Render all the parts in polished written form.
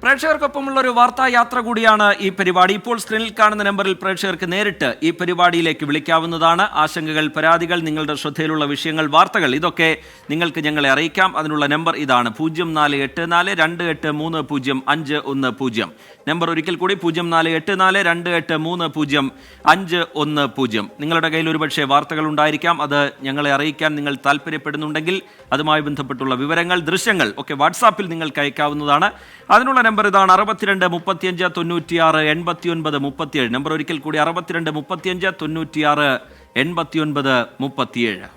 പ്രേക്ഷകർക്കൊപ്പമുള്ള ഒരു വാർത്താ യാത്ര കൂടിയാണ് ഈ പരിപാടി. ഇപ്പോൾ സ്ക്രീനിൽ കാണുന്ന നമ്പറിൽ പ്രേക്ഷകർക്ക് നേരിട്ട് ഈ പരിപാടിയിലേക്ക് വിളിക്കാവുന്നതാണ്. ആശങ്കകൾ, പരാതികൾ, നിങ്ങളുടെ ശ്രദ്ധയിലുള്ള വിഷയങ്ങൾ, വാർത്തകൾ ഇതൊക്കെ നിങ്ങൾക്ക് ഞങ്ങളെ അറിയിക്കാം. അതിനുള്ള നമ്പർ ഇതാണ്: 0484283050. നമ്പർ ഒരിക്കൽ കൂടി 0484283050. നിങ്ങളുടെ കയ്യിൽ ഒരുപക്ഷെ വാർത്തകൾ ഉണ്ടായിരിക്കാം. അത് ഞങ്ങളെ അറിയിക്കാൻ നിങ്ങൾ താല്പര്യപ്പെടുന്നുണ്ടെങ്കിൽ അതുമായി ബന്ധപ്പെട്ടുള്ള വിവരങ്ങൾ, ദൃശ്യങ്ങൾ ഒക്കെ വാട്സാപ്പിൽ നിങ്ങൾക്ക് അയക്കാവുന്നതാണ്. അതിനുള്ള നമ്പർ ഇതാണ്: 62 35 96 89 37. നമ്പർ ഒരിക്കൽ കൂടി: 62 35 96 89 37.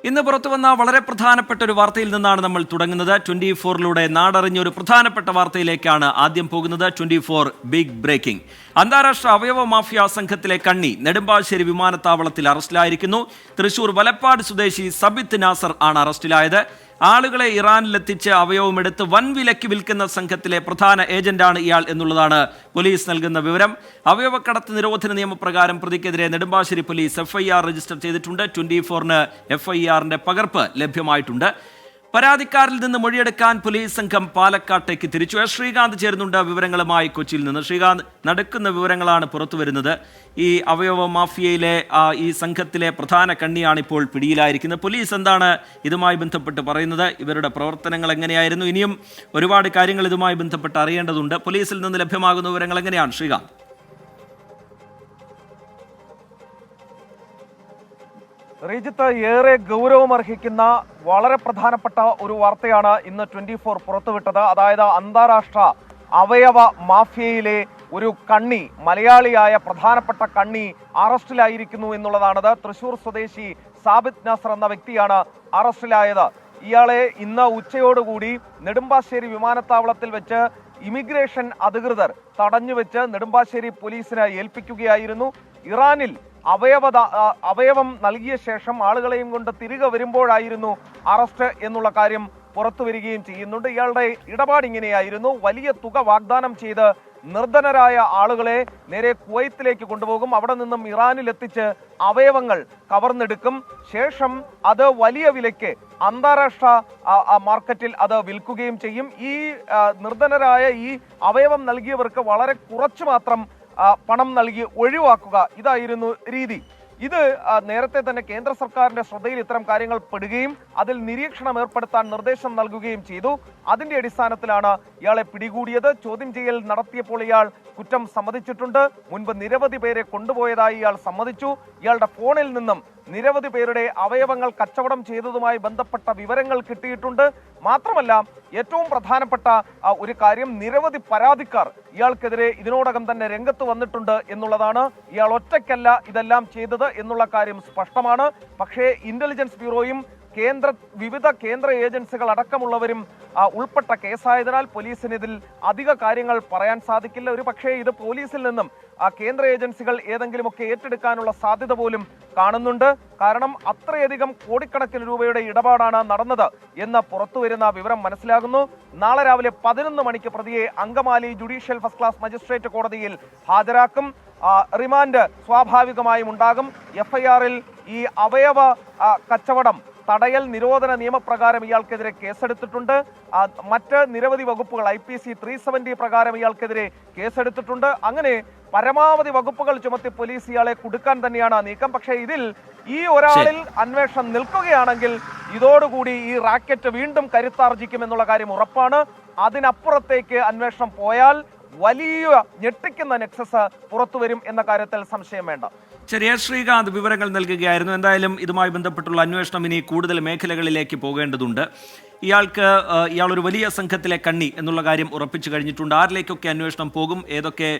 ഇന്ന് പുറത്തു വന്ന വളരെ പ്രധാനപ്പെട്ട ഒരു വാർത്തയിൽ നിന്നാണ് നമ്മൾ തുടങ്ങുന്നത്. 24-ലൂടെ നാടറിഞ്ഞ ഒരു പ്രധാനപ്പെട്ട വാർത്തയിലേക്കാണ് ആദ്യം പോകുന്നത്. 24 ബിഗ് ബ്രേക്കിംഗ്. അന്താരാഷ്ട്ര അവയവ മാഫിയ സംഘത്തിലെ കണ്ണി നെടുമ്പാശ്ശേരി വിമാനത്താവളത്തിൽ അറസ്റ്റിലായിരിക്കുന്നു. തൃശൂർ വലപ്പാട് സ്വദേശി സബിത്ത് നാസർ ആണ് അറസ്റ്റിലായത്. ആളുകളെ ഇറാനിലെത്തിച്ച് അവയവമെടുത്ത് വൻവിലയ്ക്ക് വിൽക്കുന്ന സംഘത്തിലെ പ്രധാന ഏജന്റാണ് ഇയാൾ എന്നുള്ളതാണ് പോലീസ് നൽകുന്ന വിവരം. അവയവക്കടത്ത് നിരോധന നിയമപ്രകാരം പ്രതിക്കെതിരെ നെടുമ്പാശ്ശേരി പോലീസ് FIR രജിസ്റ്റർ ചെയ്തിട്ടുണ്ട്. 24-ന് FIRന്റെ പകർപ്പ് ലഭ്യമായിട്ടുണ്ട്. പരാതിക്കാരിൽ നിന്ന് മൊഴിയെടുക്കാൻ പോലീസ് സംഘം പാലക്കാട്ടേക്ക് തിരിച്ചു. ശ്രീകാന്ത് ചേരുന്നുണ്ട് വിവരങ്ങളുമായി കൊച്ചിയിൽ നിന്ന്. ശ്രീകാന്ത്, നടക്കുന്ന വിവരങ്ങളാണ് പുറത്തു വരുന്നത്. ഈ അവയവ മാഫിയയിലെ ഈ സംഘത്തിലെ പ്രധാന കണ്ണിയാണ് ഇപ്പോൾ പിടിയിലായിരിക്കുന്നത്. പോലീസ് എന്താണ് ഇതുമായി ബന്ധപ്പെട്ട് പറയുന്നത്? ഇവരുടെ പ്രവർത്തനങ്ങൾ എങ്ങനെയായിരുന്നു? ഇനിയും ഒരുപാട് കാര്യങ്ങൾ ഇതുമായി ബന്ധപ്പെട്ട് അറിയേണ്ടതുണ്ട്. പോലീസിൽ നിന്ന് ലഭ്യമാകുന്ന വിവരങ്ങൾ എങ്ങനെയാണ് ശ്രീകാന്ത്? റീജിത്ത്, ഏറെ ഗൗരവമർഹിക്കുന്ന വളരെ പ്രധാനപ്പെട്ട ഒരു വാർത്തയാണ് ഇന്ന് 24 പുറത്തുവിട്ടത്. അതായത് അന്താരാഷ്ട്ര അവയവ മാഫിയയിലെ ഒരു കണ്ണി, മലയാളിയായ പ്രധാനപ്പെട്ട കണ്ണി അറസ്റ്റിലായിരിക്കുന്നു എന്നുള്ളതാണത്. തൃശൂർ സ്വദേശി സാബിത്ത് നാസർ എന്ന വ്യക്തിയാണ് അറസ്റ്റിലായത്. ഇയാളെ ഇന്ന് ഉച്ചയോടുകൂടി നെടുമ്പാശ്ശേരി വിമാനത്താവളത്തിൽ വെച്ച് ഇമിഗ്രേഷൻ അധികൃതർ തടഞ്ഞുവെച്ച് നെടുമ്പാശ്ശേരി പോലീസിന് ഏൽപ്പിക്കുകയായിരുന്നു. ഇറാനിൽ അവയവം നൽകിയ ശേഷം ആളുകളെയും കൊണ്ട് തിരികെ വരുമ്പോഴായിരുന്നു അറസ്റ്റ് എന്നുള്ള കാര്യം പുറത്തു വരികയും ചെയ്യുന്നുണ്ട്. ഇയാളുടെ ഇടപാട് ഇങ്ങനെയായിരുന്നു: വലിയ തുക വാഗ്ദാനം ചെയ്ത് നിർധനരായ ആളുകളെ നേരെ കുവൈത്തിലേക്ക് കൊണ്ടുപോകും. അവിടെ നിന്നും ഇറാനിലെത്തിച്ച് അവയവങ്ങൾ കവർന്നെടുക്കും. ശേഷം അത് വലിയ വിലയ്ക്ക് അന്താരാഷ്ട്ര മാർക്കറ്റിൽ അത് വിൽക്കുകയും ചെയ്യും. ഈ നിർധനരായ ഈ അവയവം നൽകിയവർക്ക് വളരെ കുറച്ചു മാത്രം പണം നൽകി ഒഴിവാക്കുക, ഇതായിരുന്നു രീതി. ഇത് നേരത്തെ തന്നെ കേന്ദ്ര സർക്കാരിന്റെ ശ്രദ്ധയിൽ ഇത്തരം കാര്യങ്ങൾ പെടുകയും അതിൽ നിരീക്ഷണം ഏർപ്പെടുത്താൻ നിർദ്ദേശം നൽകുകയും ചെയ്തു. അതിന്റെ അടിസ്ഥാനത്തിലാണ് ഇയാളെ പിടികൂടിയത്. ചോദ്യം ചെയ്യൽ നടത്തിയപ്പോൾ ഇയാൾ കുറ്റം സമ്മതിച്ചിട്ടുണ്ട്. മുൻപ് നിരവധി പേരെ കൊണ്ടുപോയതായി ഇയാൾ സമ്മതിച്ചു. ഇയാളുടെ ഫോണിൽ നിന്നും നിരവധി പേരുടെ അവയവങ്ങൾ കച്ചവടം ചെയ്തതുമായി ബന്ധപ്പെട്ട വിവരങ്ങൾ കിട്ടിയിട്ടുണ്ട്. മാത്രമല്ല, ഏറ്റവും പ്രധാനപ്പെട്ട ഒരു കാര്യം, നിരവധി പരാതിക്കാർ ഇയാൾക്കെതിരെ ഇതിനോടകം തന്നെ രംഗത്ത് വന്നിട്ടുണ്ട് എന്നുള്ളതാണ്. ഇയാൾ ഒറ്റയ്ക്കല്ല ഇതെല്ലാം ചെയ്തത് എന്നുള്ള കാര്യം സ്പഷ്ടമാണ്. പക്ഷേ ഇന്റലിജൻസ് ബ്യൂറോയും വിവിധ കേന്ദ്ര ഏജൻസികൾ അടക്കമുള്ളവരും ഉൾപ്പെട്ട കേസായതിനാൽ പോലീസിന് ഇതിൽ അധിക കാര്യങ്ങൾ പറയാൻ സാധിക്കില്ല. ഒരു പക്ഷേ ഇത് പോലീസിൽ നിന്നും കേന്ദ്ര ഏജൻസികൾ ഏതെങ്കിലുമൊക്കെ ഏറ്റെടുക്കാനുള്ള സാധ്യത പോലും കാണുന്നുണ്ട്. കാരണം അത്രയധികം കോടിക്കണക്കിന് രൂപയുടെ ഇടപാടാണ് നടന്നത് എന്ന് പുറത്തുവരുന്ന വിവരം മനസ്സിലാകുന്നു. നാളെ രാവിലെ 11 മണിക്ക് പ്രതിയെ Angamaly judicial first class magistrate കോടതിയിൽ ഹാജരാക്കും. റിമാൻഡ് സ്വാഭാവികമായും ഉണ്ടാകും. FIR-ൽ ഈ അവയവ കച്ചവടം തടയൽ നിരോധന നിയമപ്രകാരം ഇയാൾക്കെതിരെ കേസെടുത്തിട്ടുണ്ട്. മറ്റ് നിരവധി വകുപ്പുകൾ IPC 370 പ്രകാരം ഇയാൾക്കെതിരെ കേസെടുത്തിട്ടുണ്ട്. അങ്ങനെ പരമാവധി വകുപ്പുകൾ ചുമത്തി പോലീസ് ഇയാളെ കുടുക്കാൻ തന്നെയാണ് നീക്കം. പക്ഷേ ഇതിൽ ഈ ഒരാളിൽ അന്വേഷണം നിൽക്കുകയാണെങ്കിൽ ഇതോടുകൂടി ഈ റാക്കറ്റ് വീണ്ടും കരുത്താർജിക്കുമെന്നുള്ള കാര്യം ഉറപ്പാണ്. അതിനപ്പുറത്തേക്ക് അന്വേഷണം പോയാൽ വലിയ ഞെട്ടിക്കുന്ന നെക്സസ് പുറത്തുവരും എന്ന കാര്യത്തിൽ സംശയം വേണ്ട. ശരി, ശ്രീകാന്ത് വിവരങ്ങൾ നൽകുകയായിരുന്നു. എന്തായാലും ഇതുമായി ബന്ധപ്പെട്ടുള്ള അന്വേഷണം ഇനി കൂടുതൽ മേഖലകളിലേക്ക് പോകേണ്ടതുണ്ട്. ഇയാളൊരു വലിയ സംഘത്തിലെ കണ്ണി എന്നുള്ള കാര്യം ഉറപ്പിച്ചു കഴിഞ്ഞിട്ടുണ്ട്. ആരിലേക്കൊക്കെ അന്വേഷണം പോകും, ഏതൊക്കെ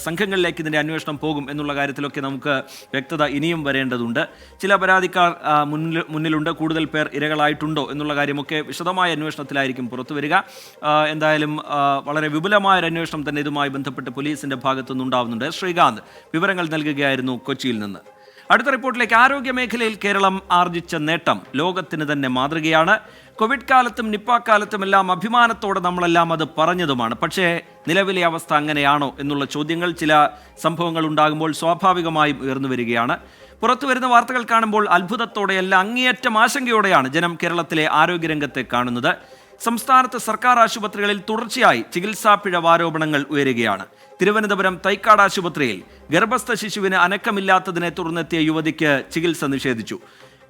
സംഘങ്ങളിലേക്ക് ഇതിൻ്റെ അന്വേഷണം പോകും എന്നുള്ള കാര്യത്തിലൊക്കെ നമുക്ക് വ്യക്തത ഇനിയും വരേണ്ടതുണ്ട്. ചില പരാതിക്കാർ മുന്നിലുണ്ട്. കൂടുതൽ പേർ ഇരകളായിട്ടുണ്ടോ എന്നുള്ള കാര്യമൊക്കെ വിശദമായ അന്വേഷണത്തിലായിരിക്കും പുറത്തു വരിക. എന്തായാലും വളരെ വിപുലമായൊരു അന്വേഷണം തന്നെ ഇതുമായി ബന്ധപ്പെട്ട് പോലീസിൻ്റെ ഭാഗത്തുനിന്നുണ്ടാവുന്നുണ്ട്. ശ്രീകാന്ത് വിവരങ്ങൾ നൽകുകയായിരുന്നു കൊച്ചിയിൽ നിന്ന്. അടുത്ത റിപ്പോർട്ടിലേക്ക്. ആരോഗ്യ മേഖലയിൽ കേരളം ആർജിച്ച നേട്ടം ലോകത്തിന് തന്നെ മാതൃകയാണ്. കോവിഡ് കാലത്തും നിപ്പ കാലത്തുമെല്ലാം അഭിമാനത്തോടെ നമ്മളെല്ലാം അത് പറഞ്ഞതുമാണ്. പക്ഷേ നിലവിലെ അവസ്ഥ അങ്ങനെയാണോ എന്നുള്ള ചോദ്യങ്ങൾ ചില സംഭവങ്ങൾ ഉണ്ടാകുമ്പോൾ സ്വാഭാവികമായും ഉയർന്നു വരികയാണ്. പുറത്തുവരുന്ന വാർത്തകൾ കാണുമ്പോൾ അത്ഭുതത്തോടെയല്ല അങ്ങേയറ്റം ആശങ്കയോടെയാണ് ജനം കേരളത്തിലെ ആരോഗ്യരംഗത്തെ കാണുന്നത്. സംസ്ഥാനത്ത് സർക്കാർ ആശുപത്രികളിൽ തുടർച്ചയായി ചികിത്സാ പിഴവ് ആരോപണങ്ങൾ ഉയരുകയാണ്. തിരുവനന്തപുരം തൈക്കാട് ആശുപത്രിയിൽ ഗർഭസ്ഥ ശിശുവിന് അനക്കമില്ലാത്തതിനെ തുടർന്നെത്തിയ യുവതിക്ക് ചികിത്സ നിഷേധിച്ചു.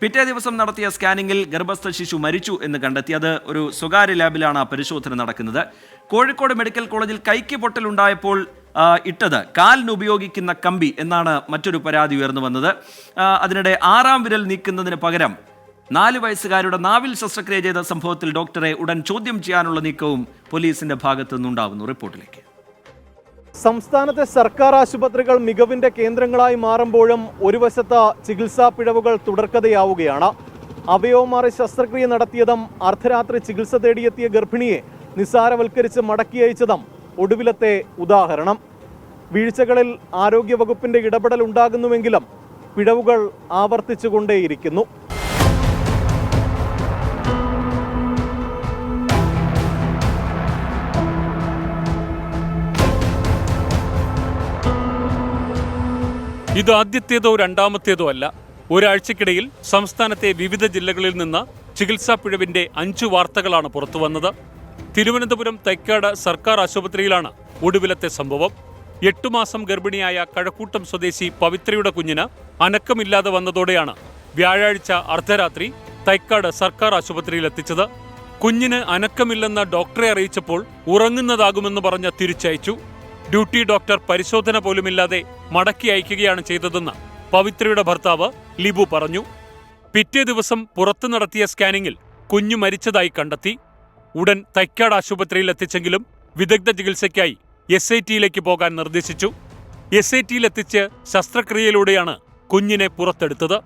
പിറ്റേ ദിവസം നടത്തിയ സ്കാനിങ്ങിൽ ഗർഭസ്ഥ ശിശു മരിച്ചു എന്ന് കണ്ടെത്തി. അത് ഒരു സ്വകാര്യ ലാബിലാണ് പരിശോധന നടക്കുന്നത്. കോഴിക്കോട് മെഡിക്കൽ കോളേജിൽ കൈക്ക് പൊട്ടലുണ്ടായപ്പോൾ ഇട്ടത് കാലിന് ഉപയോഗിക്കുന്ന കമ്പി എന്നാണ് മറ്റൊരു പരാതി ഉയർന്നു വന്നത്. അതിനിടെ 6-ാം വിരൽ നീക്കുന്നതിന് പകരം 4 വയസ്സുകാരുടെ നാവിൽ ശസ്ത്രക്രിയ ചെയ്ത സംഭവത്തിൽ ഡോക്ടറെ ഉടൻ ചോദ്യം ചെയ്യാനുള്ള നീക്കവും പോലീസിന്റെ ഭാഗത്തു നിന്നുണ്ടാവുന്നു. റിപ്പോർട്ടിലേക്ക്. സംസ്ഥാനത്തെ സർക്കാർ ആശുപത്രികൾ മികവിന്റെ കേന്ദ്രങ്ങളായി മാറുമ്പോഴും ഒരു വശത്ത് ചികിത്സാ പിഴവുകൾ തുടർക്കഥയാവുകയാണ്. അവയവമാറി ശസ്ത്രക്രിയ നടത്തിയതും അർദ്ധരാത്രി ചികിത്സ തേടിയെത്തിയ ഗർഭിണിയെ നിസ്സാരവൽക്കരിച്ച് മടക്കി അയച്ചതും ഒടുവിലത്തെ ഉദാഹരണം. വീഴ്ചകളിൽ ആരോഗ്യവകുപ്പിന്റെ ഇടപെടൽ ഉണ്ടാകുന്നുവെങ്കിലും പിഴവുകൾ ആവർത്തിച്ചുകൊണ്ടേയിരിക്കുന്നു. ഇത് ആദ്യത്തേതോ രണ്ടാമത്തേതോ അല്ല. ഒരാഴ്ചക്കിടയിൽ സംസ്ഥാനത്തെ വിവിധ ജില്ലകളിൽ നിന്ന് ചികിത്സാ പിഴവിന്റെ 5 വാർത്തകളാണ് പുറത്തുവന്നത്. തിരുവനന്തപുരം തൈക്കാട് സർക്കാർ ആശുപത്രിയിലാണ് ഒടുവിലത്തെ സംഭവം. 8 മാസം ഗർഭിണിയായ കഴക്കൂട്ടം സ്വദേശി പവിത്രയുടെ കുഞ്ഞിന് അനക്കമില്ലാതെ വന്നതോടെയാണ് വ്യാഴാഴ്ച അർദ്ധരാത്രി തൈക്കാട് സർക്കാർ ആശുപത്രിയിൽ എത്തിച്ചത്. കുഞ്ഞിന് അനക്കമില്ലെന്ന് ഡോക്ടറെ അറിയിച്ചപ്പോൾ ഉറങ്ങുന്നതാകുമെന്ന് പറഞ്ഞ് തിരിച്ചയച്ചു. ഡ്യൂട്ടി ഡോക്ടർ പരിശോധന പോലുമില്ലാതെ മടക്കി അയക്കുകയാണ് ചെയ്തതെന്ന് പവിത്രയുടെ ഭർത്താവ് ലിബു പറഞ്ഞു. പിറ്റേ ദിവസം പുറത്തു നടത്തിയ സ്കാനിങ്ങിൽ കുഞ്ഞു മരിച്ചതായി കണ്ടെത്തി. ഉടൻ തൈക്കാട് ആശുപത്രിയിൽ എത്തിച്ചെങ്കിലും വിദഗ്ധ ചികിത്സയ്ക്കായി SIT-യിലേക്ക് പോകാൻ നിർദ്ദേശിച്ചു. SIT-യിലെത്തിച്ച് ശസ്ത്രക്രിയയിലൂടെയാണ് കുഞ്ഞിനെ പുറത്തെടുത്തത്.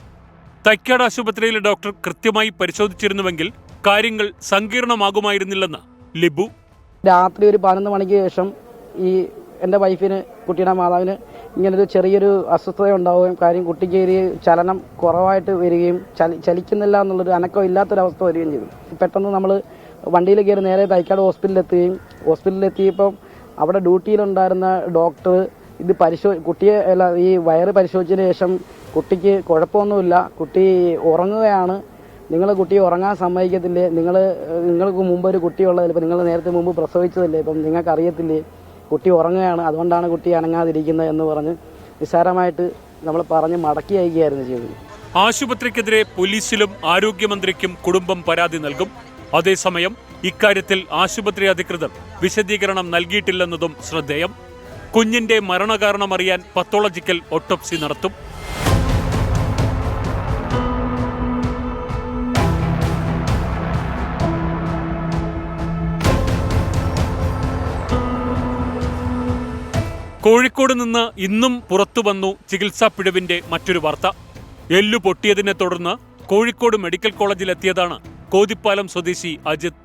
തൈക്കാട് ആശുപത്രിയിലെ ഡോക്ടർ കൃത്യമായി പരിശോധിച്ചിരുന്നുവെങ്കിൽ കാര്യങ്ങൾ സങ്കീർണമാകുമായിരുന്നില്ലെന്ന് ലിബു. രാത്രി ഒരു 11 മണിക്ക് ശേഷം എൻ്റെ വൈഫിന്, കുട്ടിയുടെ മാതാവിന് ഇങ്ങനൊരു ചെറിയൊരു അസ്വസ്ഥത ഉണ്ടാവുകയും കാര്യം കുട്ടിക്ക് ഒരു ചലനം കുറവായിട്ട് വരികയും ചലിക്കുന്നില്ല എന്നുള്ളൊരു അനക്കം ഇല്ലാത്തൊരവസ്ഥ വരികയും ചെയ്തു. പെട്ടെന്ന് നമ്മൾ വണ്ടിയിൽ കയറി നേരെ തൈക്കാട് ഹോസ്പിറ്റലിലെത്തിയപ്പം അവിടെ ഡ്യൂട്ടിയിലുണ്ടായിരുന്ന ഡോക്ടർ ഇത് കുട്ടിയെ ഈ വയറ് പരിശോധിച്ചതിന് ശേഷം കുട്ടിക്ക് കുഴപ്പമൊന്നുമില്ല, കുട്ടി ഉറങ്ങുകയാണ്, നിങ്ങൾ കുട്ടിയെ ഉറങ്ങാൻ സമ്മതിക്കത്തില്ലേ, നിങ്ങൾക്ക് മുമ്പ് ഒരു കുട്ടിയുള്ളതല്ലേ, ഇപ്പം നിങ്ങൾ നേരത്തെ മുമ്പ് പ്രസവിച്ചതല്ലേ, ഇപ്പം നിങ്ങൾക്ക് അറിയത്തില്ലേ, കുട്ടി ഉറങ്ങുകയാണ്, അതുകൊണ്ടാണ് കുട്ടി അനങ്ങാതിരിക്കുന്നത് എന്ന് പറഞ്ഞ് നിസ്സാരമായിട്ട് നമ്മൾ പറഞ്ഞ് മടക്കി അയക്കുകയായിരുന്നു ചെയ്തത്. ആശുപത്രിക്കെതിരെ പോലീസിലും ആരോഗ്യമന്ത്രിക്കും കുടുംബം പരാതി നൽകും. അതേസമയം ഇക്കാര്യത്തിൽ ആശുപത്രി അധികൃതർ വിശദീകരണം നൽകിയിട്ടില്ലെന്നതും ശ്രദ്ധേയം. കുഞ്ഞിന്റെ മരണകാരണം അറിയാൻ പത്തോളജിക്കൽ ഓട്ടോപ്സി നടത്തും. കോഴിക്കോട് നിന്ന് ഇന്നും പുറത്തുവന്നു ചികിത്സാ പിഴവിന്റെ മറ്റൊരു വാർത്ത. എല്ലു പൊട്ടിയതിനെ തുടർന്ന് കോഴിക്കോട് മെഡിക്കൽ കോളേജിലെത്തിയതാണ് കോതിപ്പാലം സ്വദേശി അജിത്.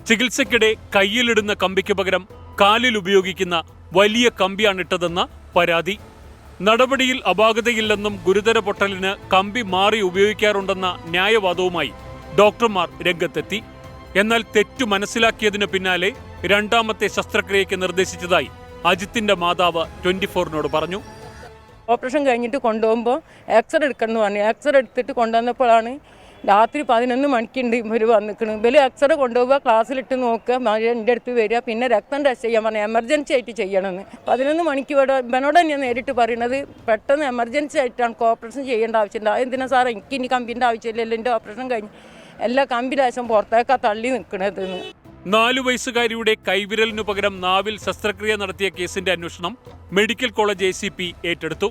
ചികിത്സയ്ക്കിടെ കയ്യിലിടുന്ന കമ്പിക്ക് പകരം കാലിൽ ഉപയോഗിക്കുന്ന വലിയ കമ്പിയാണിട്ടതെന്ന പരാതി. നടപടിയിൽ അപാകതയില്ലെന്നും ഗുരുതര പൊട്ടലിന് കമ്പി മാറി ഉപയോഗിക്കാറുണ്ടെന്ന ന്യായവാദവുമായി ഡോക്ടർമാർ രംഗത്തെത്തി. എന്നാൽ തെറ്റു മനസ്സിലാക്കിയതിനു പിന്നാലെ 2ാമത്തെ ശസ്ത്രക്രിയയ്ക്ക് നിർദ്ദേശിച്ചതായി അജിത്തിന്റെ മാതാവ് 24-നോട് പറഞ്ഞു. ഓപ്പറേഷൻ കഴിഞ്ഞിട്ട് കൊണ്ടുപോകുമ്പോൾ എക്സ്റേ എടുക്കണമെന്ന് പറഞ്ഞു. എക്സ്റേ എടുത്തിട്ട് കൊണ്ടുവന്നപ്പോഴാണ് രാത്രി 11 മണിക്കുണ്ട് ഇവർ വന്നിരിക്കുന്നത്. ഇവർ എക്സ്റേ കൊണ്ടുപോകുക, ക്ലാസ്സിലിട്ട് നോക്കുക, എൻ്റെ അടുത്ത് വരിക, പിന്നെ രക്തം ടെസ്റ്റ് ചെയ്യാൻ പറഞ്ഞു. എമർജൻസി ആയിട്ട് ചെയ്യണമെന്ന് 11 മണിക്ക് ഇവനോട് തന്നെയാണ് നേരിട്ട് പറയുന്നത്. പെട്ടെന്ന് എമർജൻസി ആയിട്ടാണ് ഓപ്പറേഷൻ ചെയ്യേണ്ട ആവശ്യമില്ല. എന്തിനാ സാറേ, എനിക്ക് ഇനി കമ്പിൻ്റെ ആവശ്യമില്ലല്ലോ, എൻ്റെ ഓപ്പറേഷൻ കഴിഞ്ഞ് എല്ലാ കമ്പിൻ്റെ ആവശ്യം പുറത്തേക്കാണ് തള്ളി നിൽക്കണതെന്ന്. 4 വയസ്സുകാരിയുടെ കൈവിരലിനു പകരം നാവിൽ ശസ്ത്രക്രിയ നടത്തിയ കേസിന്റെ അന്വേഷണം മെഡിക്കൽ കോളേജ് ACP ഏറ്റെടുത്തു.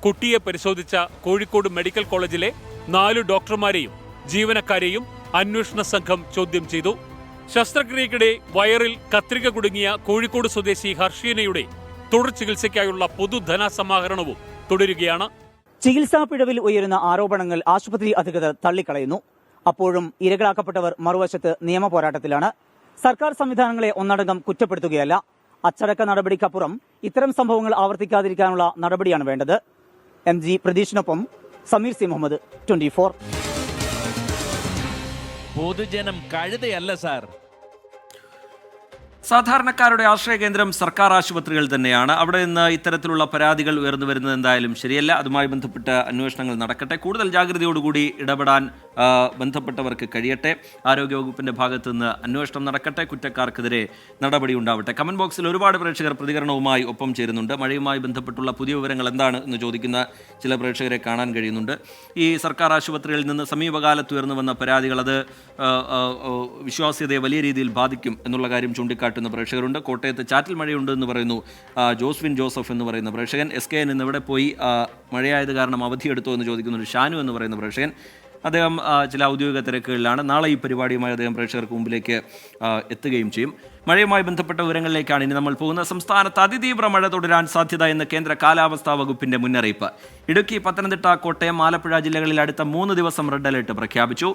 കുട്ടിയെ പരിശോധിച്ച കോഴിക്കോട് മെഡിക്കൽ കോളേജിലെ 4 ഡോക്ടർമാരെയും ജീവനക്കാരെയും അന്വേഷണ സംഘം ചോദ്യം ചെയ്തു. ശസ്ത്രക്രിയക്കിടെ വയറിൽ കത്രിക കുടുങ്ങിയ കോഴിക്കോട് സ്വദേശി ഹർഷീനയുടെ തുടർ ചികിത്സയ്ക്കായുള്ള പൊതുധനസമാഹരണവും തുടരുകയാണ്. ചികിത്സാ പിഴവിൽ ഉയരുന്ന ആരോപണങ്ങൾ ആശുപത്രി അധികൃതർ തള്ളിക്കളയുന്നു. അപ്പോഴും ഇരകളാക്കപ്പെട്ടവർ മറുവശത്ത് നിയമ പോരാട്ടത്തിലാണ്. സർക്കാർ സംവിധാനങ്ങളെ ഒന്നടങ്കം കുറ്റപ്പെടുത്തുകയല്ല, അച്ചടക്ക നടപടിക്കപ്പുറം ഇത്തരം സംഭവങ്ങൾ ആവർത്തിക്കാതിരിക്കാനുള്ള നടപടിയാണ് വേണ്ടത്. MG പ്രതീഷിനൊപ്പം സമീർ സി മുഹമ്മദ്, 24. പൊതുജനം കഴുതയല്ല സാർ. സാധാരണക്കാരുടെ ആശ്രയകേന്ദ്രം സർക്കാർ ആശുപത്രികൾ തന്നെയാണ്. അവിടെ നിന്ന് ഇത്തരത്തിലുള്ള പരാതികൾ ഉയർന്നു വരുന്നത് എന്തായാലും ശരിയല്ല. അതുമായി ബന്ധപ്പെട്ട് അന്വേഷണങ്ങൾ നടക്കട്ടെ. കൂടുതൽ ജാഗ്രതയോടുകൂടി ഇടപെടാൻ ബന്ധപ്പെട്ടവർക്ക് കഴിയട്ടെ. ആരോഗ്യവകുപ്പിന്റെ ഭാഗത്തു നിന്ന് അന്വേഷണം നടക്കട്ടെ. കുറ്റക്കാർക്കെതിരെ നടപടി ഉണ്ടാവട്ടെ. കമന്റ് ബോക്സിൽ ഒരുപാട് പ്രേക്ഷകർ പ്രതികരണവുമായി ഒപ്പം ചേരുന്നുണ്ട്. മഴയുമായി ബന്ധപ്പെട്ടുള്ള പുതിയ വിവരങ്ങൾ എന്താണ് എന്ന് ചോദിക്കുന്ന ചില പ്രേക്ഷകരെ കാണാൻ കഴിയുന്നുണ്ട്. ഈ സർക്കാർ ആശുപത്രികളിൽ നിന്ന് സമീപകാലത്ത് ഉയർന്നു വന്ന പരാതികൾ അത് വിശ്വാസ്യതയെ വലിയ രീതിയിൽ ബാധിക്കും എന്നുള്ള കാര്യം ചൂണ്ടിക്കാട്ടുന്ന പ്രേക്ഷകരുണ്ട്. കോട്ടയത്ത് ചാറ്റൽ മഴയുണ്ട് എന്ന് പറയുന്നു ജോസ്വിൻ ജോസഫ് എന്ന് പറയുന്ന പ്രേക്ഷകൻ. SKN ഇന്ന് ഇവിടെ പോയി മഴയായത് കാരണം അവധിയെടുത്തോ എന്ന് ചോദിക്കുന്നുണ്ട് ഷാനു എന്ന് പറയുന്ന പ്രേക്ഷകൻ. അദ്ദേഹം ചില ഔദ്യോഗിക തിരക്കുകളിലാണ്. നാളെ ഈ പരിപാടിയുമായി അദ്ദേഹം പ്രേക്ഷകർക്ക് മുമ്പിലേക്ക് എത്തുകയും ചെയ്യും. മഴയുമായി ബന്ധപ്പെട്ട വിവരങ്ങളിലേക്കാണ് ഇനി നമ്മൾ പോകുന്നത്. സംസ്ഥാനത്ത് അതിതീവ്ര മഴ തുടരാൻ സാധ്യത എന്ന് കേന്ദ്ര കാലാവസ്ഥാ വകുപ്പിന്റെ മുന്നറിയിപ്പ്. ഇടുക്കി, പത്തനംതിട്ട, കോട്ടയം, ആലപ്പുഴ ജില്ലകളിൽ അടുത്ത 3 ദിവസം റെഡ് അലർട്ട് പ്രഖ്യാപിച്ചു.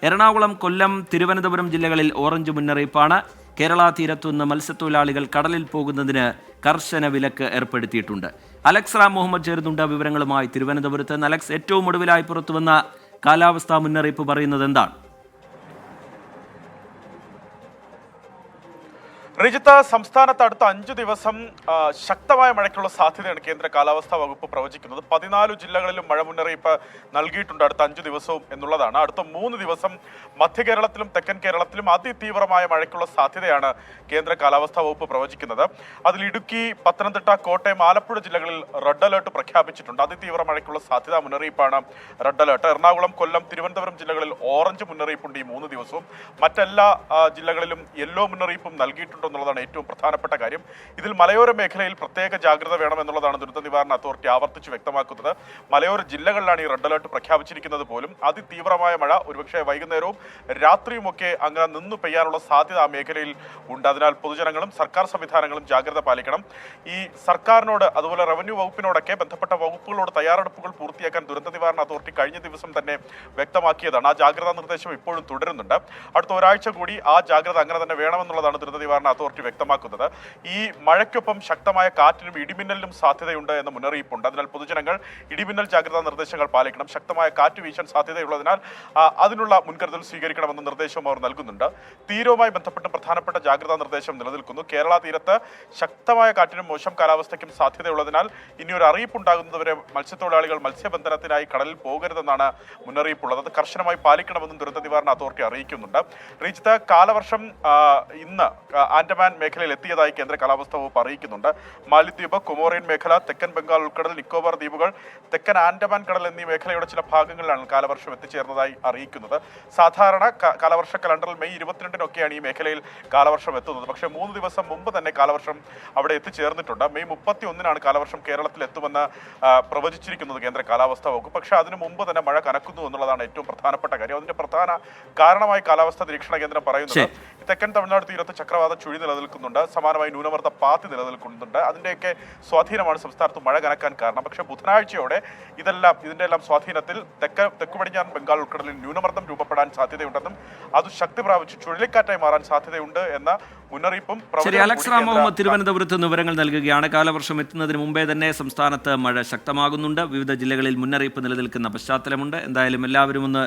എറണാകുളം, കൊല്ലം, തിരുവനന്തപുരം ജില്ലകളിൽ ഓറഞ്ച് മുന്നറിയിപ്പാണ്. കേരള തീരത്തുനിന്ന് മത്സ്യത്തൊഴിലാളികൾ കടലിൽ പോകുന്നതിന് കർശന വിലക്ക് ഏർപ്പെടുത്തിയിട്ടുണ്ട്. അലക്സ് റാം മുഹമ്മദ് ചേരുന്നുണ്ട് വിവരങ്ങളുമായി തിരുവനന്തപുരത്ത് നിന്ന്. അലക്സ്, ഏറ്റവും ഒടുവിലായി പുറത്തുവന്ന കാലാവസ്ഥാ മുന്നറിയിപ്പ് പറയുന്നത് എന്താണ്? റിജിത്ത്, സംസ്ഥാനത്ത് അടുത്ത 5 ദിവസം ശക്തമായ മഴയ്ക്കുള്ള സാധ്യതയാണ് കേന്ദ്ര കാലാവസ്ഥാ വകുപ്പ് പ്രവചിക്കുന്നത്. 14 ജില്ലകളിലും മഴ മുന്നറിയിപ്പ് നൽകിയിട്ടുണ്ട് അടുത്ത 5 ദിവസവും എന്നുള്ളതാണ്. അടുത്ത 3 ദിവസം മധ്യ കേരളത്തിലും തെക്കൻ കേരളത്തിലും അതിതീവ്രമായ മഴയ്ക്കുള്ള സാധ്യതയാണ് കേന്ദ്ര കാലാവസ്ഥാ വകുപ്പ് പ്രവചിക്കുന്നത്. അതിൽ ഇടുക്കി, പത്തനംതിട്ട, കോട്ടയം, ആലപ്പുഴ ജില്ലകളിൽ റെഡ് അലേർട്ട് പ്രഖ്യാപിച്ചിട്ടുണ്ട്. അതിതീവ്ര മഴയ്ക്കുള്ള സാധ്യതാ മുന്നറിയിപ്പാണ് റെഡ് അലേർട്ട്. എറണാകുളം, കൊല്ലം, തിരുവനന്തപുരം ജില്ലകളിൽ ഓറഞ്ച് മുന്നറിയിപ്പുണ്ട് ഈ 3 ദിവസവും. മറ്റെല്ലാ ജില്ലകളിലും യെല്ലോ മുന്നറിയിപ്പും നൽകിയിട്ടുണ്ട് എന്നുള്ളതാണ് ഏറ്റവും പ്രധാനപ്പെട്ട കാര്യം. ഇതിൽ മലയോര മേഖലയിൽ പ്രത്യേക ജാഗ്രത വേണമെന്നുള്ളതാണ് ദുരന്ത നിവാരണ അതോറിറ്റി ആവർത്തിച്ച് വ്യക്തമാക്കുന്നത്. മലയോര ജില്ലകളിലാണ് ഈ റെഡ് അലേർട്ട് പ്രഖ്യാപിച്ചിരിക്കുന്നത് പോലും. അതിതീവ്രമായ മഴ ഒരുപക്ഷെ വൈകുന്നേരവും രാത്രിയുമൊക്കെ അങ്ങനെ നിന്നു പെയ്യാനുള്ള സാധ്യത ആ മേഖലയിൽ ഉണ്ട്. അതിനാൽ പൊതുജനങ്ങളും സർക്കാർ സംവിധാനങ്ങളും ജാഗ്രത പാലിക്കണം. ഈ സർക്കാരിനോട് അതുപോലെ റവന്യൂ വകുപ്പിനോടൊക്കെ ബന്ധപ്പെട്ട വകുപ്പുകളോട് തയ്യാറെടുപ്പുകൾ പൂർത്തിയാക്കാൻ ദുരന്ത നിവാരണ അതോറിറ്റി കഴിഞ്ഞ ദിവസം തന്നെ വ്യക്തമാക്കിയതാണ്. ആ ജാഗ്രതാ നിർദ്ദേശം ഇപ്പോഴും തുടരുന്നുണ്ട്. അടുത്ത ഒരാഴ്ച കൂടി ആ ജാഗ്രത അങ്ങനെ തന്നെ വേണമെന്നുള്ളതാണ് ദുരന്ത നിവാരണ അതോറിറ്റി വ്യക്തമാക്കുന്നത്. ഈ മഴയ്ക്കൊപ്പം ശക്തമായ കാറ്റിനും ഇടിമിന്നലിനും സാധ്യതയുണ്ട് എന്ന മുന്നറിയിപ്പുണ്ട്. അതിനാൽ പൊതുജനങ്ങൾ ഇടിമിന്നൽ ജാഗ്രതാ നിർദ്ദേശങ്ങൾ പാലിക്കണം. ശക്തമായ കാറ്റ് വീശാൻ സാധ്യതയുള്ളതിനാൽ അതിനുള്ള മുൻകരുതൽ സ്വീകരിക്കണമെന്ന നിർദ്ദേശവും അവർ നൽകുന്നുണ്ട്. തീരവുമായി ബന്ധപ്പെട്ട് പ്രധാനപ്പെട്ട ജാഗ്രതാ നിർദ്ദേശം നിലനിൽക്കുന്നു. കേരള തീരത്ത് ശക്തമായ കാറ്റിനും മോശം കാലാവസ്ഥയ്ക്കും സാധ്യതയുള്ളതിനാൽ ഇനിയൊരു അറിയിപ്പുണ്ടാകുന്നതുവരെ മത്സ്യത്തൊഴിലാളികൾ മത്സ്യബന്ധനത്തിനായി കടലിൽ പോകരുതെന്നാണ് മുന്നറിയിപ്പുള്ളത്. അത് കർശനമായി പാലിക്കണമെന്നും ദുരന്ത നിവാരണ അതോറിറ്റി അറിയിക്കുന്നുണ്ട്. റീജിത്ത്, കാലവർഷം ഇന്ന് ആൻഡമാൻ മേഖലയിൽ എത്തിയതായി കേന്ദ്ര കാലാവസ്ഥാ വകുപ്പ് അറിയിക്കുന്നുണ്ട്. മാലിദ്വീപ്, കൊമോറിയൻ മേഖല, തെക്കൻ ബംഗാൾ ഉൾക്കടൽ, നിക്കോബാർ ദ്വീപുകൾ, തെക്കൻ ആൻഡമാൻ കടൽ എന്നീ മേഖലയുടെ ചില ഭാഗങ്ങളിലാണ് കാലവർഷം എത്തിച്ചേർന്നതായി അറിയിക്കുന്നത്. സാധാരണ കാലവർഷ കലണ്ടറിൽ മെയ് 22-നൊക്കെയാണ് ഈ മേഖലയിൽ കാലവർഷം എത്തുന്നത്. പക്ഷേ 3 ദിവസം മുമ്പ് തന്നെ കാലവർഷം അവിടെ എത്തിച്ചേർന്നിട്ടുണ്ട്. മെയ് 31-നാണ് കാലവർഷം കേരളത്തിൽ എത്തുമെന്ന് പ്രവചിച്ചിരിക്കുന്നത് കേന്ദ്ര കാലാവസ്ഥാ വകുപ്പ്. പക്ഷേ അതിനു മുമ്പ് തന്നെ മഴ കനക്കുന്നു എന്നുള്ളതാണ് ഏറ്റവും പ്രധാനപ്പെട്ട കാര്യം. അതിന്റെ പ്രധാന കാരണമായി കാലാവസ്ഥാ നിരീക്ഷണ കേന്ദ്രം പറയുന്നത് തെക്കൻ തമിഴ്നാട് തീരത്ത് ചക്രവാത ചുഴി നിലനിൽക്കുന്നുണ്ട്. സമാനമായി ന്യൂനമർദ്ദ പാത്തി നിലനിൽക്കുന്നുണ്ട്. അതിൻ്റെയൊക്കെ സ്വാധീനമാണ് സംസ്ഥാനത്ത് മഴ കനക്കാൻ കാരണം. പക്ഷേ ബുധനാഴ്ചയോടെ ഇതിന്റെ എല്ലാം സ്വാധീനത്തിൽ തെക്കു പടിഞ്ഞാറൻ ബംഗാൾ ഉൾക്കടലിൽ ന്യൂനമർദ്ദം രൂപപ്പെടാൻ സാധ്യതയുണ്ടെന്നും അത് ശക്തി പ്രാപിച്ച് ചുഴലിക്കാറ്റായി മാറാൻ സാധ്യതയുണ്ട് എന്ന മുന്നറിയിപ്പും അലക്സ് റാം മുഹമ്മദ് തിരുവനന്തപുരത്ത് നിന്ന് വിവരങ്ങൾ നൽകുകയാണ്. കാലവർഷം എത്തുന്നതിന് മുമ്പേ തന്നെ സംസ്ഥാനത്ത് മഴ ശക്തമാകുന്നുണ്ട്. വിവിധ ജില്ലകളിൽ മുന്നറിയിപ്പ് നിലനിൽക്കുന്ന പശ്ചാത്തലമുണ്ട്. എന്തായാലും എല്ലാവരും ഒന്ന്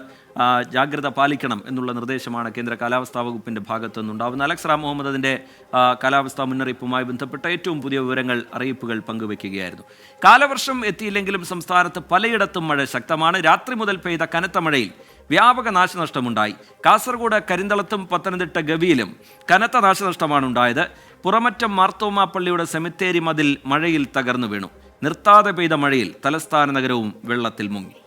ജാഗ്രത പാലിക്കണം എന്നുള്ള നിർദ്ദേശമാണ് കേന്ദ്ര കാലാവസ്ഥാ വകുപ്പിന്റെ ഭാഗത്തു നിന്നുണ്ടാവുന്നത്. അലക്സ് റാം മുഹമ്മദ് അതിന്റെ കാലാവസ്ഥാ മുന്നറിയിപ്പുമായി ബന്ധപ്പെട്ട ഏറ്റവും പുതിയ വിവരങ്ങൾ, അറിയിപ്പുകൾ പങ്കുവയ്ക്കുകയായിരുന്നു. കാലവർഷം എത്തിയില്ലെങ്കിലും സംസ്ഥാനത്ത് പലയിടത്തും മഴ ശക്തമാണ്. രാത്രി മുതൽ പെയ്ത കനത്ത മഴയിൽ വ്യാപക നാശനഷ്ടമുണ്ടായി. കാസർഗോഡ് കരിന്തളത്തും പത്തനംതിട്ട ഗവിയിലും കനത്ത നാശനഷ്ടമാണ് ഉണ്ടായത്. പുറമറ്റം മാർത്തോമാ പള്ളിയുടെ സെമിത്തേരി മതിൽ മഴയിൽ തകർന്നു വീണു. നിർത്താതെ പെയ്ത മഴയിൽ തലസ്ഥാന നഗരവും വെള്ളത്തിൽ മുങ്ങി.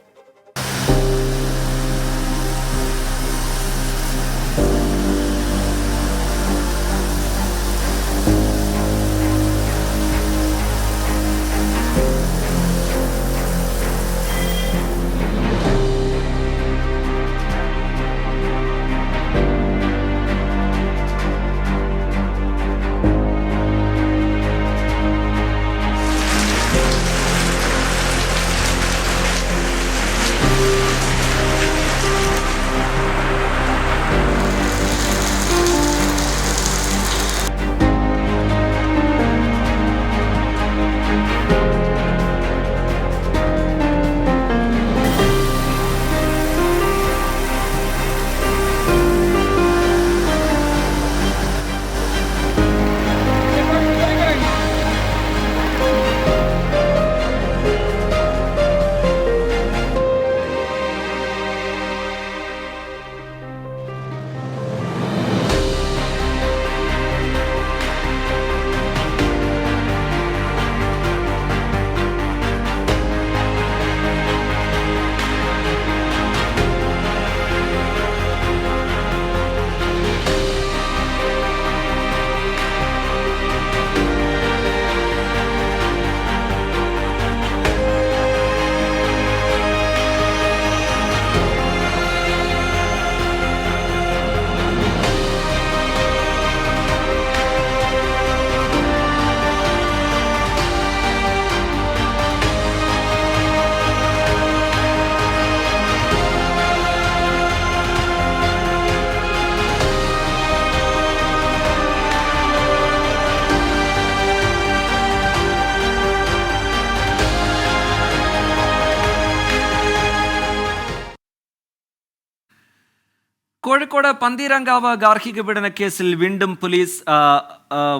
കോഴിക്കോട് പന്തീരങ്കാവ് ഗാർഹിക പീഡന കേസിൽ വീണ്ടും പോലീസ്